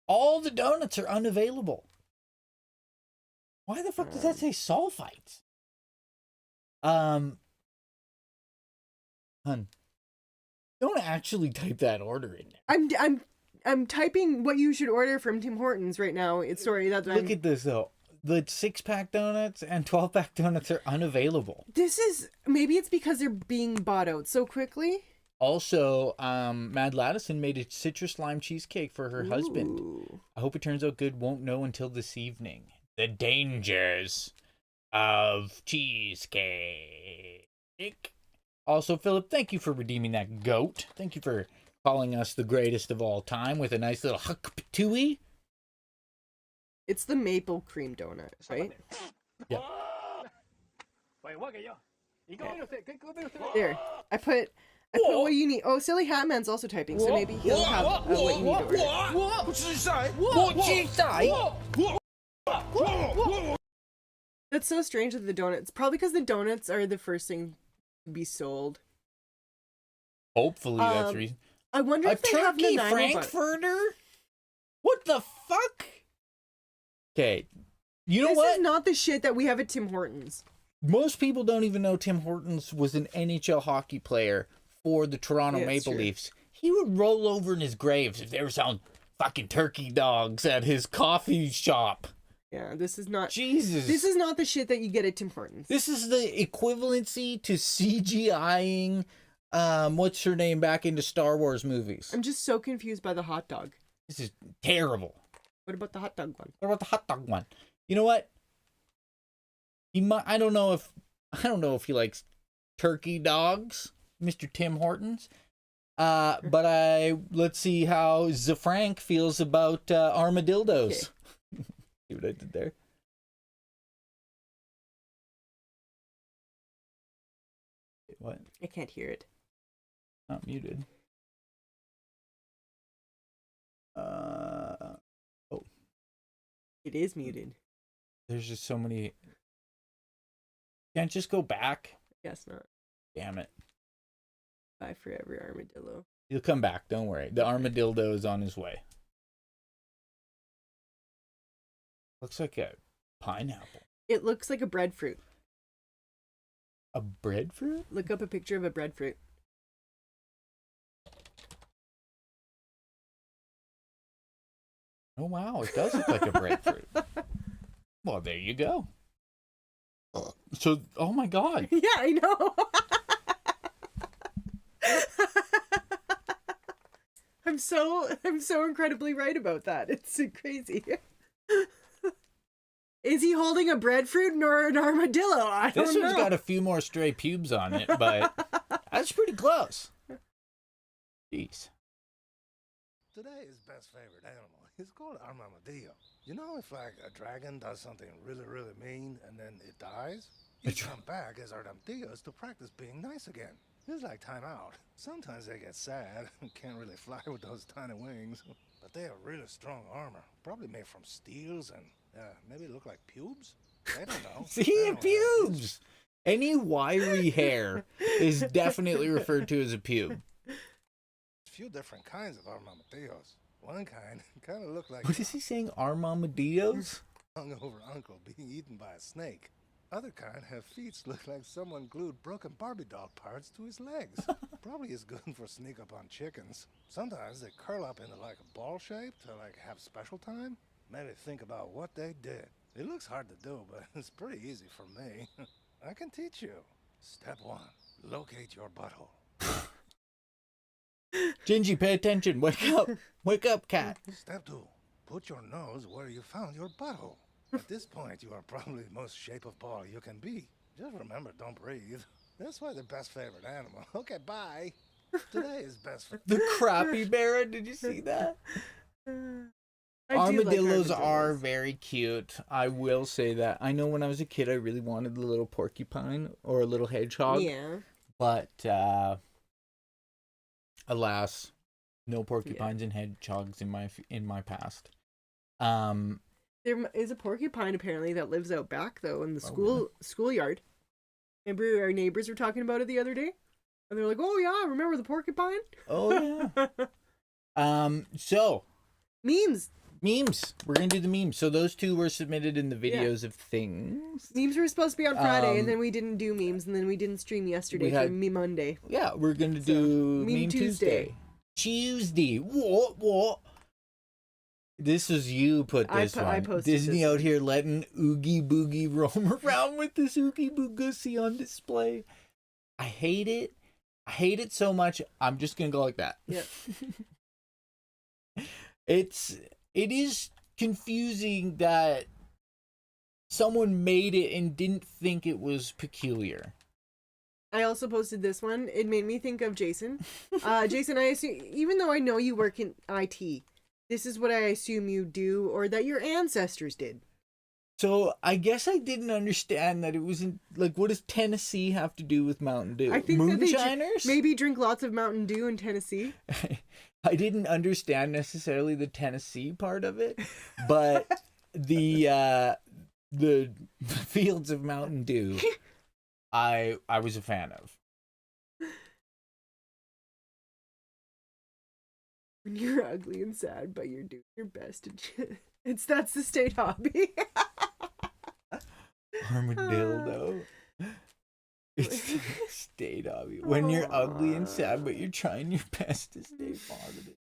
All the donuts are unavailable. Why the fuck does that say sulfites? Hun, don't actually type that order in there. I'm typing what you should order from Tim Hortons right now. Look at this, though. The 6-pack donuts and 12-pack donuts are unavailable. This is, maybe it's because they're being bought out so quickly. Also, Mad Ladison made a citrus lime cheesecake for her husband. I hope it turns out good. Won't know until this evening. The dangers of cheesecake. Also, Philip, thank you for redeeming that goat. Thank you for calling us the greatest of all time with a nice little huck-patooey. It's the maple cream donut, right? Yeah. There. I put what you need. Oh, Silly Hatman's also typing, so maybe he'll have what you need ordered. That's so strange with the donuts. Probably because the donuts are the first thing to be sold. Hopefully that's reason. I wonder if they have turkey Nanaimo bun. frankfurter? What the fuck? Okay. You know This what? is not the shit that we have at Tim Hortons. Most people don't even know Tim Hortons was an NHL hockey player for the Toronto Yeah, it's Maple true. Leafs. He would roll over in his graves if they were selling fucking turkey dogs at his coffee shop. Yeah, this is not. Jesus. This is not the shit that you get at Tim Hortons. This is the equivalency to CGIing what's her name back into Star Wars movies. I'm just so confused by the hot dog. This is terrible. What about the hot dog one? What about the hot dog one? You know what? He might. I don't know if he likes turkey dogs, Mr. Tim Hortons. But let's see how Zafrank feels about armadillos. Okay. See what I did there? Wait, what? I can't hear it. Not muted. Oh. It is muted. There's just so many. Can't just go back. Guess not. Damn it. Bye forever, armadillo. He'll come back. Don't worry. The armadillo is on his way. Looks like a pineapple. It looks like a breadfruit. A breadfruit? Look up a picture of a breadfruit. Oh, wow. It does look like a breadfruit. Well, there you go. So, oh my God. Yeah, I know. I'm so incredibly right about that. It's crazy. Is he holding a breadfruit or an armadillo? I don't know. This one's got a few more stray pubes on it, but that's pretty close. Jeez. Today's best favorite animal is called armadillo. You know, if like a dragon does something really, really mean and then it dies, you come back as armadillos to practice being nice again. It's like time out. Sometimes they get sad and can't really fly with those tiny wings, but they have really strong armor, probably made from steels and maybe look like pubes. I don't know. See, pubes. Any wiry hair is definitely referred to as a pube. Few different kinds of armadillos. One kind of look like What is he saying? Armadillos? hungover uncle being eaten by a snake. Other kind have feet look like someone glued broken Barbie doll parts to his legs. Probably is good for sneak up on chickens. Sometimes they curl up into like a ball shape to like have special time. Maybe think about what they did. It looks hard to do, but it's pretty easy for me. I can teach you. Step 1, locate your butthole. Jinjee, pay attention. Wake up. Wake up, cat. Step 2, put your nose where you found your butthole. At this point, you are probably the most shape of ball you can be. Just remember, don't breathe. That's why the best favorite animal. Okay, bye. Today is best. The crappy bear. Did you see that? I do like Armadillos are armadillos. very cute. I will say that. I know when I was a kid, I really wanted the little porcupine or a little hedgehog. Yeah. But alas, no porcupines and hedgehogs in my past. There is a porcupine apparently that lives out back though in the schoolyard. Remember our neighbors were talking about it the other day? And they're like, "Oh yeah, remember the porcupine?" Oh yeah. So memes. We're gonna do the memes. So those two were submitted in the videos of things. Memes were supposed to be on Friday, and then we didn't do memes, and then we didn't stream yesterday for Meme Monday. Yeah, we're gonna do Meme Tuesday. What? This is you put this one. I posted Disney this out here letting Oogie Boogie roam around with this Oogie Boogussy on display. I hate it. I hate it so much. I'm just gonna go like that. Yeah. It is confusing that someone made it and didn't think it was peculiar. I also posted this one. It made me think of Jason. Jason, I assume, even though I know you work in IT, this is what I assume you do, or that your ancestors did. So I guess I didn't understand that it wasn't like, what does Tennessee have to do with Mountain Dew? I think that Moonshiners? they maybe drink lots of Mountain Dew in Tennessee. I didn't understand necessarily the Tennessee part of it, but the fields of Mountain Dew, I was a fan of. When you're ugly and sad, but you're doing your best to that's the state hobby. Armadillo. It's the state hobby. When you're ugly and sad, but you're trying your best to stay positive.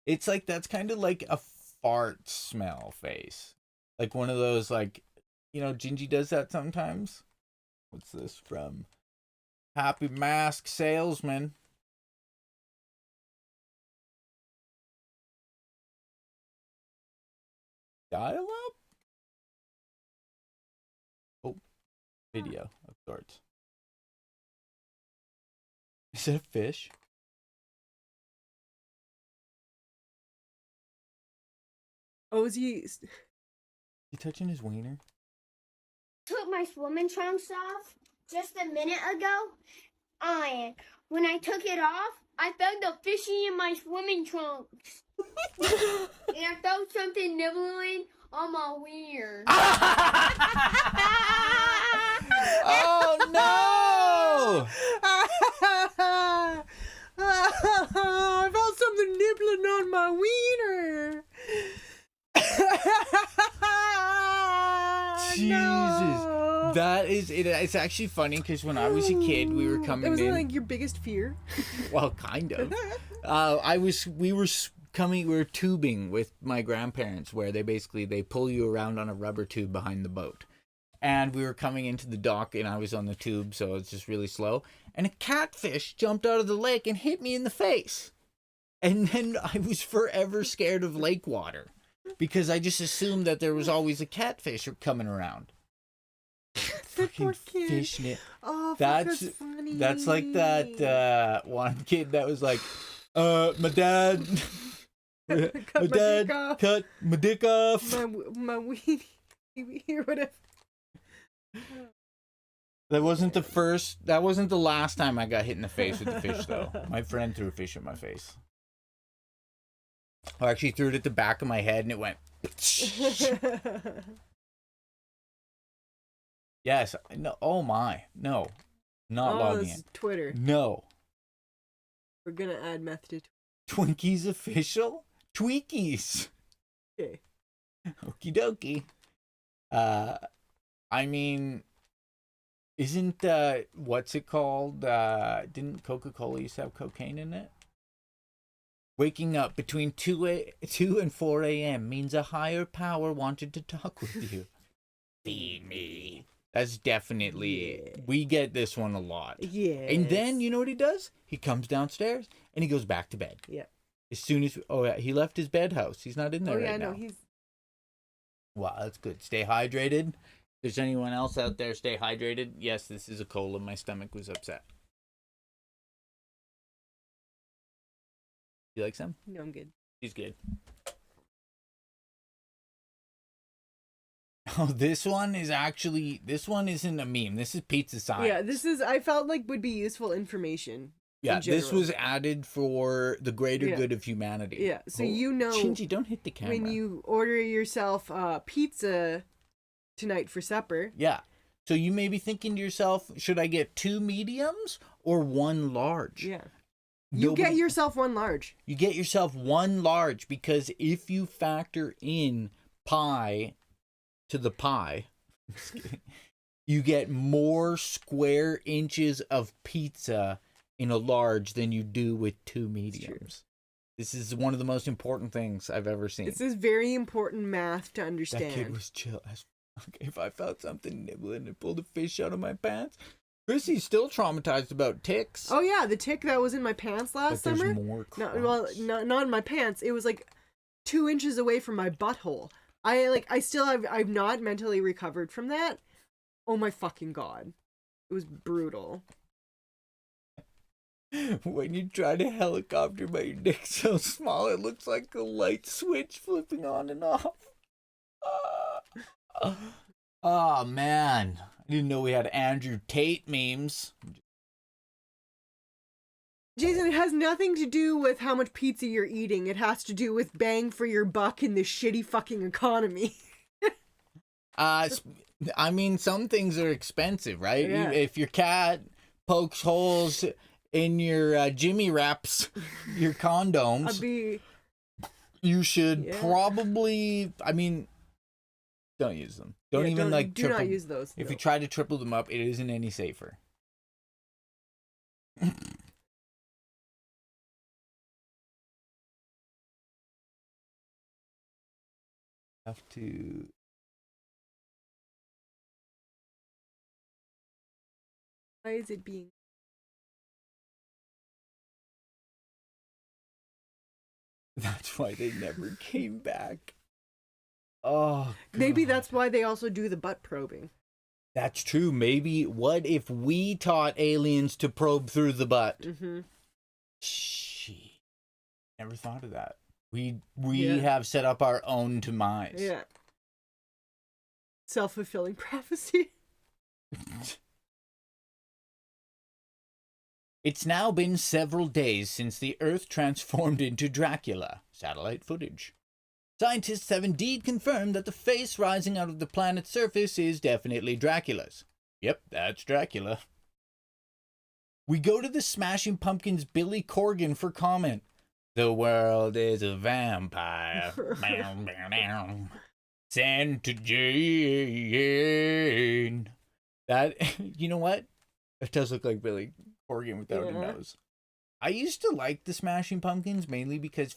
It's like, that's kind of like a fart smell face. Like one of those, like, you know, Jinjee does that sometimes. What's this from? Happy Mask Salesman. Dial up? Oh, video of sorts. Is it a fish? Oh, is he touching his wiener? Took my swimming trunks off just a minute ago, and when I took it off, I found a fishy in my swimming trunks. And I felt something nibbling on my wiener. Oh no! I felt something nibbling on my wiener. Jesus, No. that is it. It's actually funny because when I was a kid, we were coming That was in. like your biggest fear. Well, kind of. We were tubing with my grandparents, where they pull you around on a rubber tube behind the boat. And we were coming into the dock, and I was on the tube, so it's just really slow. And a catfish jumped out of the lake and hit me in the face. And then I was forever scared of lake water, because I just assumed that there was always a catfish coming around. Fucking fish net. Oh, that's funny. That's like that one kid that was like, my dad, my dad cut my dick off. My weenie or whatever. That wasn't the last time I got hit in the face with the fish, though. My friend threw a fish at my face. I actually threw it at the back of my head, and it went. Yes. No. Oh my. No. Not logging in. Twitter. No. We're gonna add meth to Twinkies official? Tweakies. Okay. Okie dokie. I mean, isn't what's it called? Didn't Coca-Cola used to have cocaine in it? Waking up between 2 and 4 a.m. means a higher power wanted to talk with you. Feed me. That's definitely we get this one a lot. Yeah. And then you know what he does? He comes downstairs and he goes back to bed. Yeah. As soon as he left his bed house. He's not in there right now. He's. Wow, that's good. Stay hydrated. If there's anyone else out there, stay hydrated. Yes, this is a cola. My stomach was upset. You like some? No, I'm good. He's good. Oh, this one isn't a meme. This is pizza science. Yeah, I felt like would be useful information. Yeah, this was added for the greater good of humanity. Yeah, so Jinjee, don't hit the camera. When you order yourself pizza tonight for supper. Yeah. So you may be thinking to yourself, should I get 2 mediums or 1 large? Yeah. You get yourself 1 large. You get yourself 1 large, because if you factor in pie to the pie, you get more square inches of pizza in a large than you do with 2 mediums. This is one of the most important things I've ever seen. This is very important math to understand. That kid was chill as fuck. If I felt something nibbling and pulled a fish out of my pants. Krissy's still traumatized about ticks. Oh yeah, the tick that was in my pants last summer. There's more not in my pants. It was like 2 inches away from my butthole. I've not mentally recovered from that. Oh my fucking god. It was brutal. When you try to helicopter, but your dick's so small, it looks like a light switch flipping on and off. Oh, man. I didn't know we had Andrew Tate memes. Jason, it has nothing to do with how much pizza you're eating. It has to do with bang for your buck in this shitty fucking economy. I mean, some things are expensive, right? Yeah. If your cat pokes holes in your Jimmy wraps, your condoms, you should probably, I mean, don't use them. Don't even like do triple. not use those. If no. you try to triple them up, it isn't any safer. Have to. Why is it being? That's why they never came back. Oh, God. Maybe that's why they also do the butt probing. That's true. Maybe. What if we taught aliens to probe through the butt? Mm-hmm. Gee, never thought of that. We have set up our own demise. Yeah. Self-fulfilling prophecy. It's now been several days since the Earth transformed into Dracula. Satellite footage. Scientists have indeed confirmed that the face rising out of the planet's surface is definitely Dracula's. Yep, that's Dracula. We go to the Smashing Pumpkins' Billy Corgan for comment. The world is a vampire. Send to Jane. That, you know what? It does look like Billy Corgan without a nose. I used to like the Smashing Pumpkins mainly because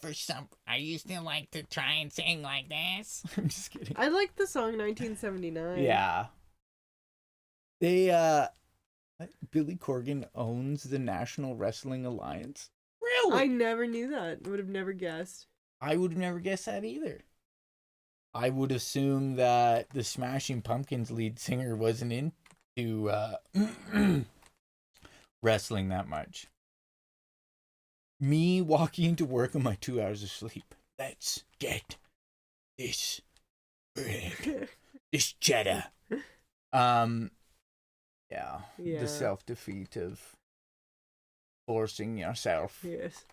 I used to like to try and sing like this. I'm just kidding. I like the song 1979. Yeah. They, Billy Corgan owns the National Wrestling Alliance. Really? I never knew that. Would have never guessed. I would have never guessed that either. I would assume that the Smashing Pumpkins lead singer wasn't into wrestling that much. Me walking to work on my 2 hours of sleep. Let's get this bread. This cheddar. Yeah. The self-defeat of forcing yourself. Yes.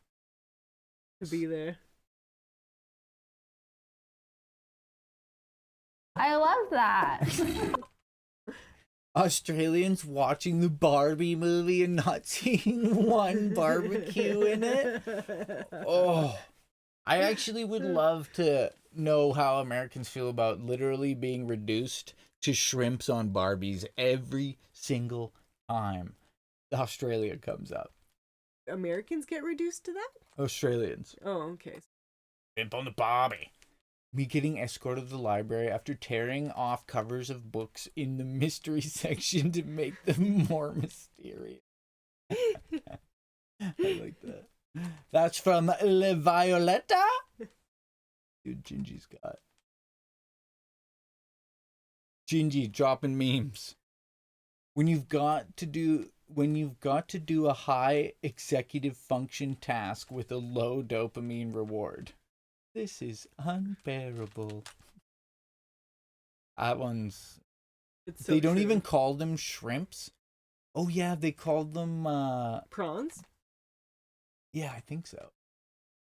To be there. I love that. Australians watching the Barbie movie and not seeing one barbecue in it. Oh, I actually would love to know how Americans feel about literally being reduced to shrimps on Barbies every single time Australia comes up. Americans get reduced to that? Australians. Oh, okay. Shrimp on the Barbie. Me getting escorted to the library after tearing off covers of books in the mystery section to make them more mysterious. I like that. That's from Le Violetta. Dude, Jinjee's got. Jinjee dropping memes. When you've got to do a high executive function task with a low dopamine reward. This is unbearable. That one's... It's so they don't true. even call them shrimps. Oh, yeah, they called them... prawns? Yeah, I think so.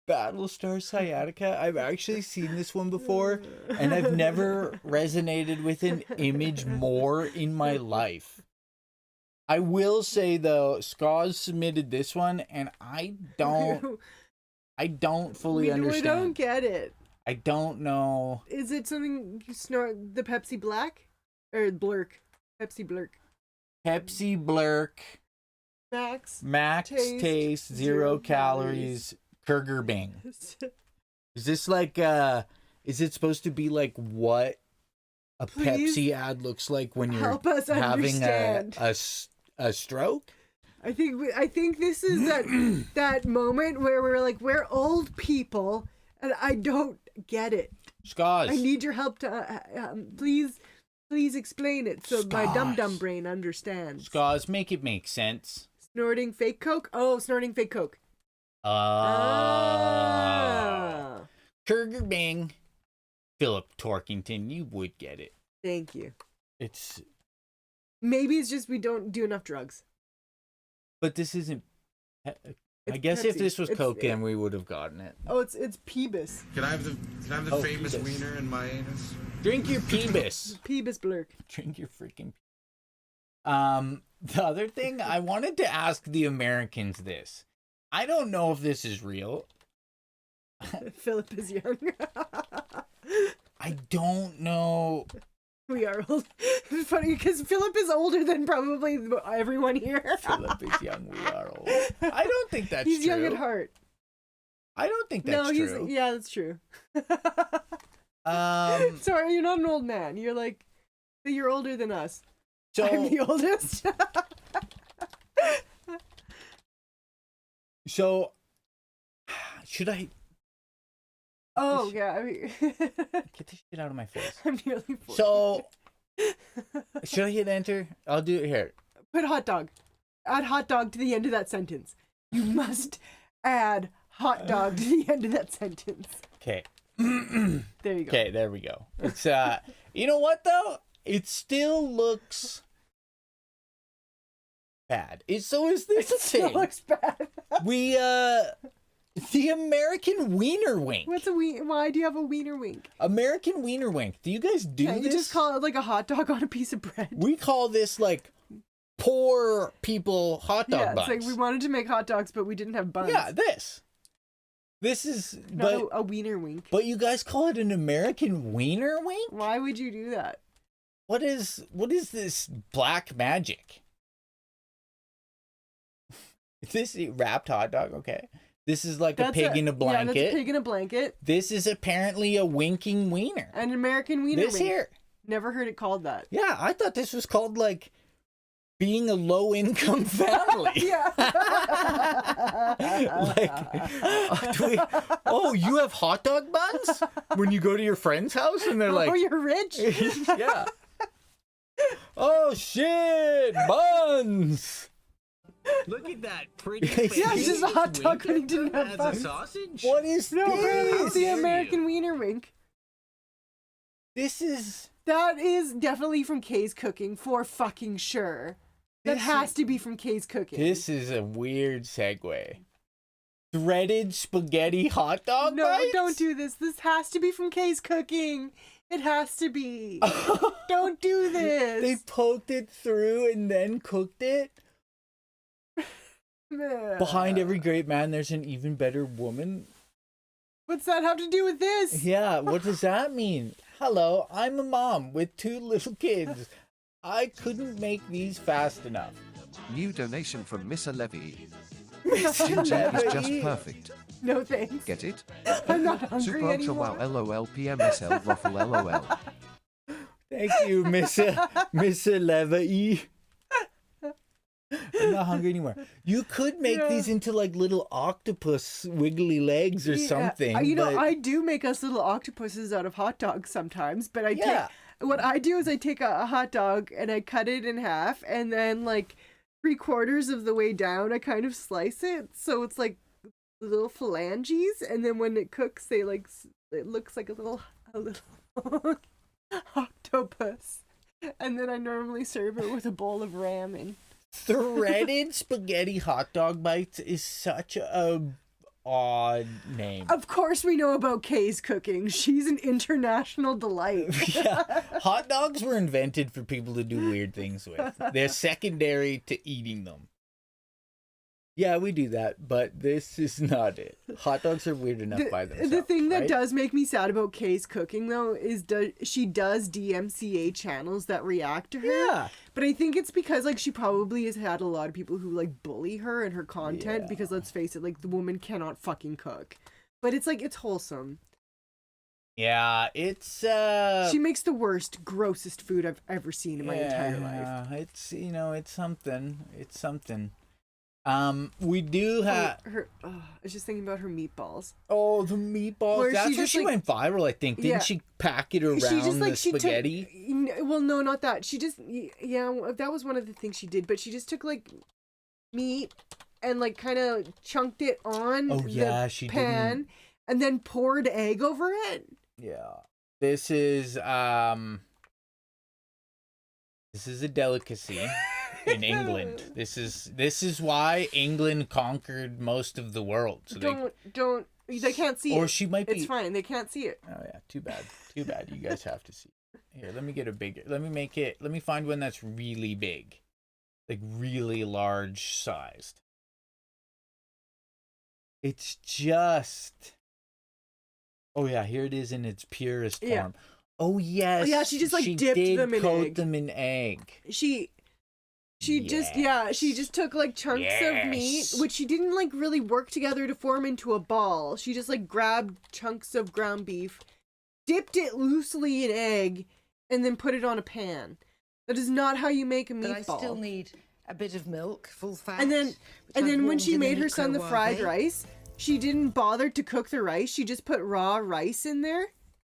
Battlestar Sciatica. I've actually seen this one before, and I've never resonated with an image more in my life. I will say, though, Skaz submitted this one, and I don't fully understand. We don't get it. I don't know. Is it something you snort the Pepsi Black? Or Blurk? Pepsi Blurk. Pepsi Blurk. Max taste, 0 calories. Kurger Bing. Is this like, is it supposed to be like what a Pepsi ad looks like when you're having a stroke? I think this is that moment where we're like, we're old people and I don't get it. Skaz. I need your help to please explain it so my dum brain understands. Skaz, make it make sense. Snorting fake Coke? Oh, snorting fake Coke. Kurger Bing. Philip Torkington, you would get it. Thank you. It's... Maybe it's just we don't do enough drugs. But this isn't... I It's guess if Pepsi. this was It's- Coke, then we would have gotten it. Oh, it's Peebus. Can I have the famous Peebus. wiener in my anus? Drink your Peebus. Peebus blurk. Drink your freaking... The other thing, I wanted to ask the Americans this. I don't know if this is real. Philip is young. I don't know. We are old. It's funny because Philip is older than probably everyone here. Philip is young, we are old. I don't think that's He's true. young at heart. I don't think that's true. Yeah, that's true. Um, Sorry, you're not an old man. You're like, you're older than us. so I'm the oldest. So, should I Oh yeah, I mean, get this shit out of my face? I'm nearly 40. So, should I hit enter? I'll do it here. Put hot dog. Add hot dog to the end of that sentence. You must add hot dog to the end of that sentence. Okay. There you go. Okay, there we go. It's you know what though? It still looks bad. So is this a Still thing? looks bad. We the American Wiener Wink. What's a wiener? Why do you have a wiener wink? American Wiener Wink. Do you guys do Can't you this? just call it like a hot dog on a piece of bread? We call this like poor people hot dog Yeah, buns. it's like we wanted to make hot dogs, but we didn't have buns. Yeah, this. This is Not a wiener wink. but you guys call it an American Wiener Wink? Why would you do that? What is this black magic? Is this a wrapped hot dog? Okay. This is like a pig in a blanket. Yeah, that's a pig in a blanket. This is apparently a winking wiener. An American wiener This wink. here. Never heard it called that. Yeah, I thought this was called like being a low income family. Yeah. Oh, you have hot dog buns when you go to your friend's house and they're like, oh, you're rich? yeah. Oh shit, buns. Look at that pretty Yeah, it's just a hot dog when he didn't have As a buns. sausage? What is No, this? it's the American wiener wink. This is That is definitely from Kay's Cooking, for fucking sure. That This has is- to be from Kay's Cooking. this is a weird segue. Threaded spaghetti hot dog No, bites? don't do this. This has to be from Kay's Cooking. It has to be. Don't do this. They poked it through and then cooked it. Behind every great man, there's an even better woman. What's that have to do with this? Yeah, what does that mean? Hello, I'm a mom with 2 little kids. I couldn't make these fast enough. New donation from Miss Levy. Miss Jinjee is just Levy. perfect. No thanks. Get it? I'm not hungry Super ultra anymore. wow lol PMSL ruffle lol. Thank you, Miss Levy. I'm not hungry anymore. You could make Yeah. these into like little octopus wiggly legs or Yeah, something. You know, but- I do make us little octopuses out of hot dogs sometimes, but Yeah. what I do is I take a hot dog and I cut it in half, and then like 3/4 of the way down, I kind of slice it so it's like little phalanges, and then when it cooks, they like it looks like a little octopus, and then I normally serve it with a bowl of ramen. Threaded spaghetti hot dog bites is such a odd name. Of course, we know about Kay's Cooking. She's an international delight. Yeah, hot dogs were invented for people to do weird things with. They're secondary to eating them. Yeah, we do that, but this is not it. Hot dogs are weird enough by themselves. The thing that right? does make me sad about Kay's Cooking, though, is she does DMCA channels that react to her. Yeah. But I think it's because, like, she probably has had a lot of people who, like, bully her and her content Yeah. because, let's face it, like, the woman cannot fucking cook. But it's, like, it's wholesome. Yeah, it's She makes the worst, grossest food I've ever seen in my entire life. Yeah, it's it's something. It's something. We do have I was just thinking about her meatballs. Oh, the meatballs. Where That's she where just, she like- went viral, I think. Didn't Yeah. she pack it around She just like the she spaghetti? took. Well, no, not that. She just that was one of the things she did. But she just took like meat and like kind of chunked it on the she pan didn't. and then poured egg over it. Yeah. This is a delicacy in England. This is why England conquered most of the world. So they can't see it. Or she might be. It's fine. They can't see it. Oh yeah, too bad. Too bad. You guys have to see. Here, let me get a bigger. Let me find one that's really big. Like really large sized. It's just. Oh yeah, here it is in its purest form. Yeah. Oh yes. Oh, yeah, she just, like, dipped did them in coat egg. them in egg. She just took like chunks of meat, which she didn't like really work together to form into a ball. She just like grabbed chunks of ground beef, dipped it loosely in egg, and then put it on a pan. That is not how you make a meatball. But I still need a bit of milk, full fat. And then which I've when warmed she in the made her son the fried microwave. rice, she didn't bother to cook the rice. She just put raw rice in there,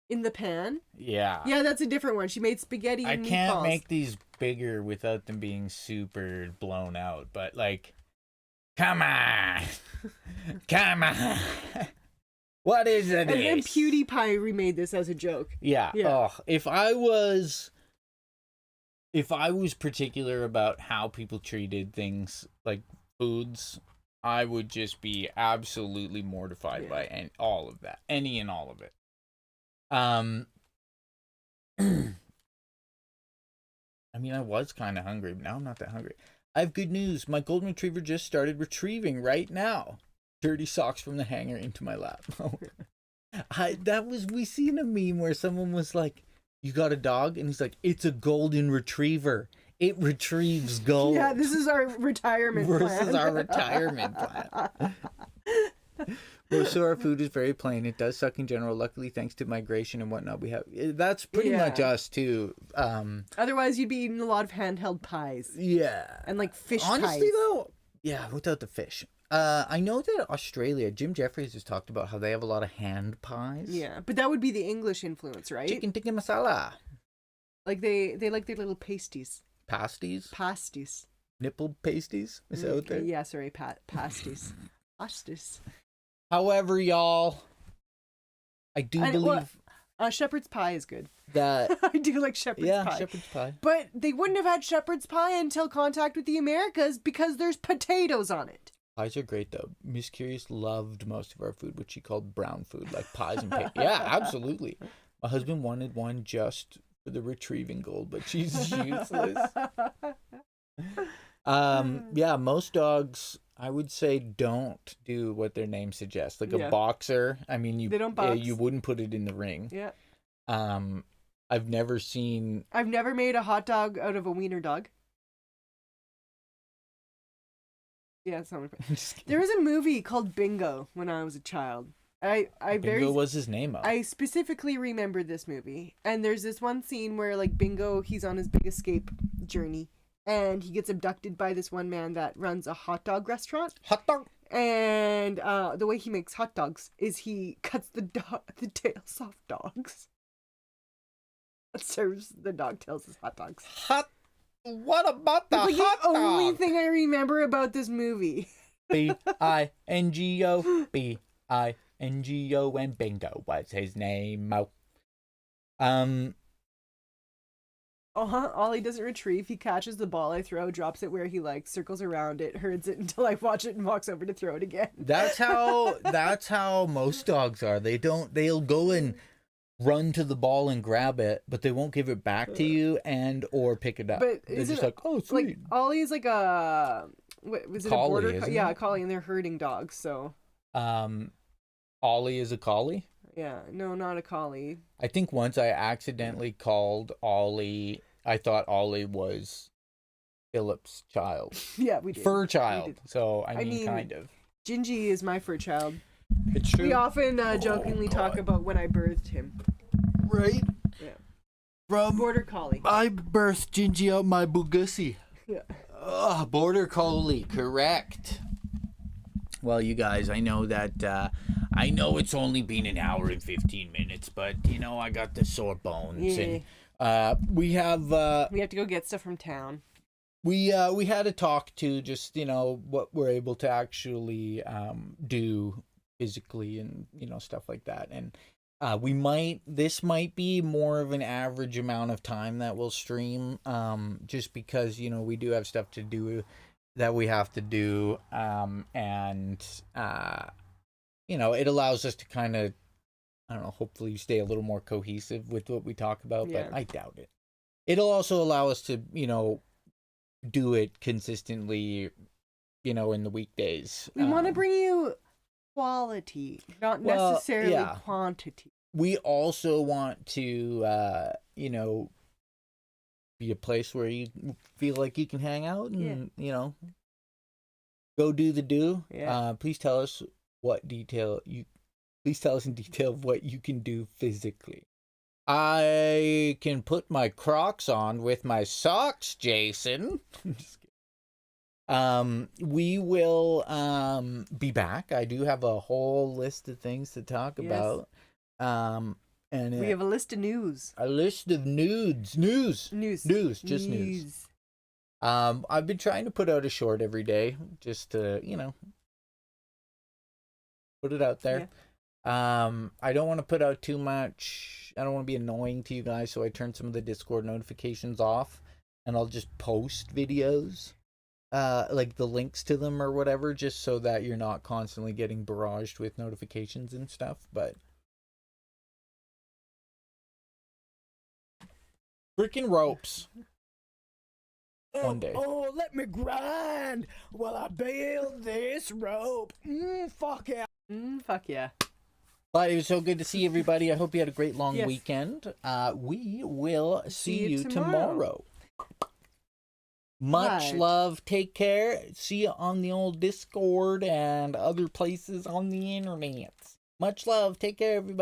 in the pan. Yeah. Yeah, that's a different one. She made spaghetti and I can't meatballs. make these bigger without them being super blown out, but like, come on. Come on. What is it? And then PewDiePie remade this as a joke. Yeah. Oh, if I was particular about how people treated things like foods, I would just be absolutely mortified by all of that. Any and all of it. I mean, I was kind of hungry, but now I'm not that hungry. I have good news. My golden retriever just started retrieving right now. Dirty socks from the hanger into my lap. We seen a meme where someone was like, "You got a dog?" And he's like, "It's a golden retriever. It retrieves gold." Yeah, this is our retirement plan. This is our retirement plan. Most of our food is very plain. It does suck in general. Luckily, thanks to migration and whatnot, we have. That's pretty much us too. Otherwise, you'd be eating a lot of handheld pies. Yeah. And like fish pies. Honestly, though, yeah, without the fish. I know that Australia, Jim Jeffries has talked about how they have a lot of hand pies. Yeah, but that would be the English influence, right? Chicken tikka masala. Like they like their little pasties. Pasties? Pasties. Nipple pasties? Is that out there? Yeah, sorry, pasties. Pasties. However, y'all, I do believe shepherd's pie is good. That I do like shepherd's pie. Yeah, shepherd's pie. But they wouldn't have had shepherd's pie until contact with the Americas because there's potatoes on it. Pies are great though. Miss Curious loved most of our food, which she called brown food, like pies and potatoes. Yeah, absolutely. My husband wanted one just for the retrieving gold, but she's useless. Yeah, most dogs, I would say, don't do what their name suggests. Like a boxer, I mean, they don't box. You wouldn't put it in the ring. Yeah. I've never made a hot dog out of a wiener dog. Yeah, it's not my There was a movie called Bingo when I was a child. Bingo was his name. I specifically remember this movie, and there's this one scene where like Bingo, he's on his big escape journey, and he gets abducted by this one man that runs a hot dog restaurant. Hot dog. And the way he makes hot dogs is he cuts the tails off dogs. Serves the dog tails as hot dogs. What about the That's like hot the dog? only thing I remember about this movie. Bingo, Bingo, and Bingo was his name. Ollie doesn't retrieve. He catches the ball I throw, drops it where he likes, circles around it, herds it until I watch it, and walks over to throw it again. That's how most dogs are. They'll go and run to the ball and grab it, but they won't give it back to you or pick it up. But they're just like, oh, sweet. Like Ollie is like a was it collie, a border? isn't Yeah, it? a collie, and they're herding dogs. So, Ollie is a collie. Yeah, no, not a collie. I think once I accidentally called Ollie. I thought Ollie was Philip's child. Yeah, we did. Fur child. We did. So I mean, kind of. Jinjee is my fur child. It's true. We often jokingly talk about when I birthed him. Right? Yeah. From Border Collie. I birthed Jinjee out my Bugussi. Yeah. Border Collie, correct. Well, you guys, I know that, I know it's only been an hour and 15 minutes, but, I got the sore bones. Yeah. And we have to go get stuff from town. we had a talk to just, what we're able to actually do physically and, stuff like that. And this might be more of an average amount of time that we'll stream, just because, we do have stuff to do that we have to do. And it allows us to kind of, I don't know, hopefully stay a little more cohesive with what we talk about, but I doubt it. It'll also allow us to, do it consistently, in the weekdays. We want to bring you quality, not necessarily quantity. We also want to, be a place where you feel like you can hang out and, go do the do. Yeah. Please tell us in detail of what you can do physically. I can put my Crocs on with my socks, Jason. Just kidding. We will be back. I do have a whole list of things to talk about. And we have a list of news. A list of news. I've been trying to put out a short every day just to, put it out there. I don't want to put out too much. I don't want to be annoying to you guys, so I turned some of the Discord notifications off, and I'll just post videos, like the links to them or whatever, just so that you're not constantly getting barraged with notifications and stuff. But freaking ropes. One day. Oh, let me grind while I build this rope. Fuck yeah. Fuck yeah. But it was so good to see everybody. I hope you had a great long weekend. We will see you tomorrow. Much love. Take care. See you on the old Discord and other places on the internet. Much love. Take care, everybody.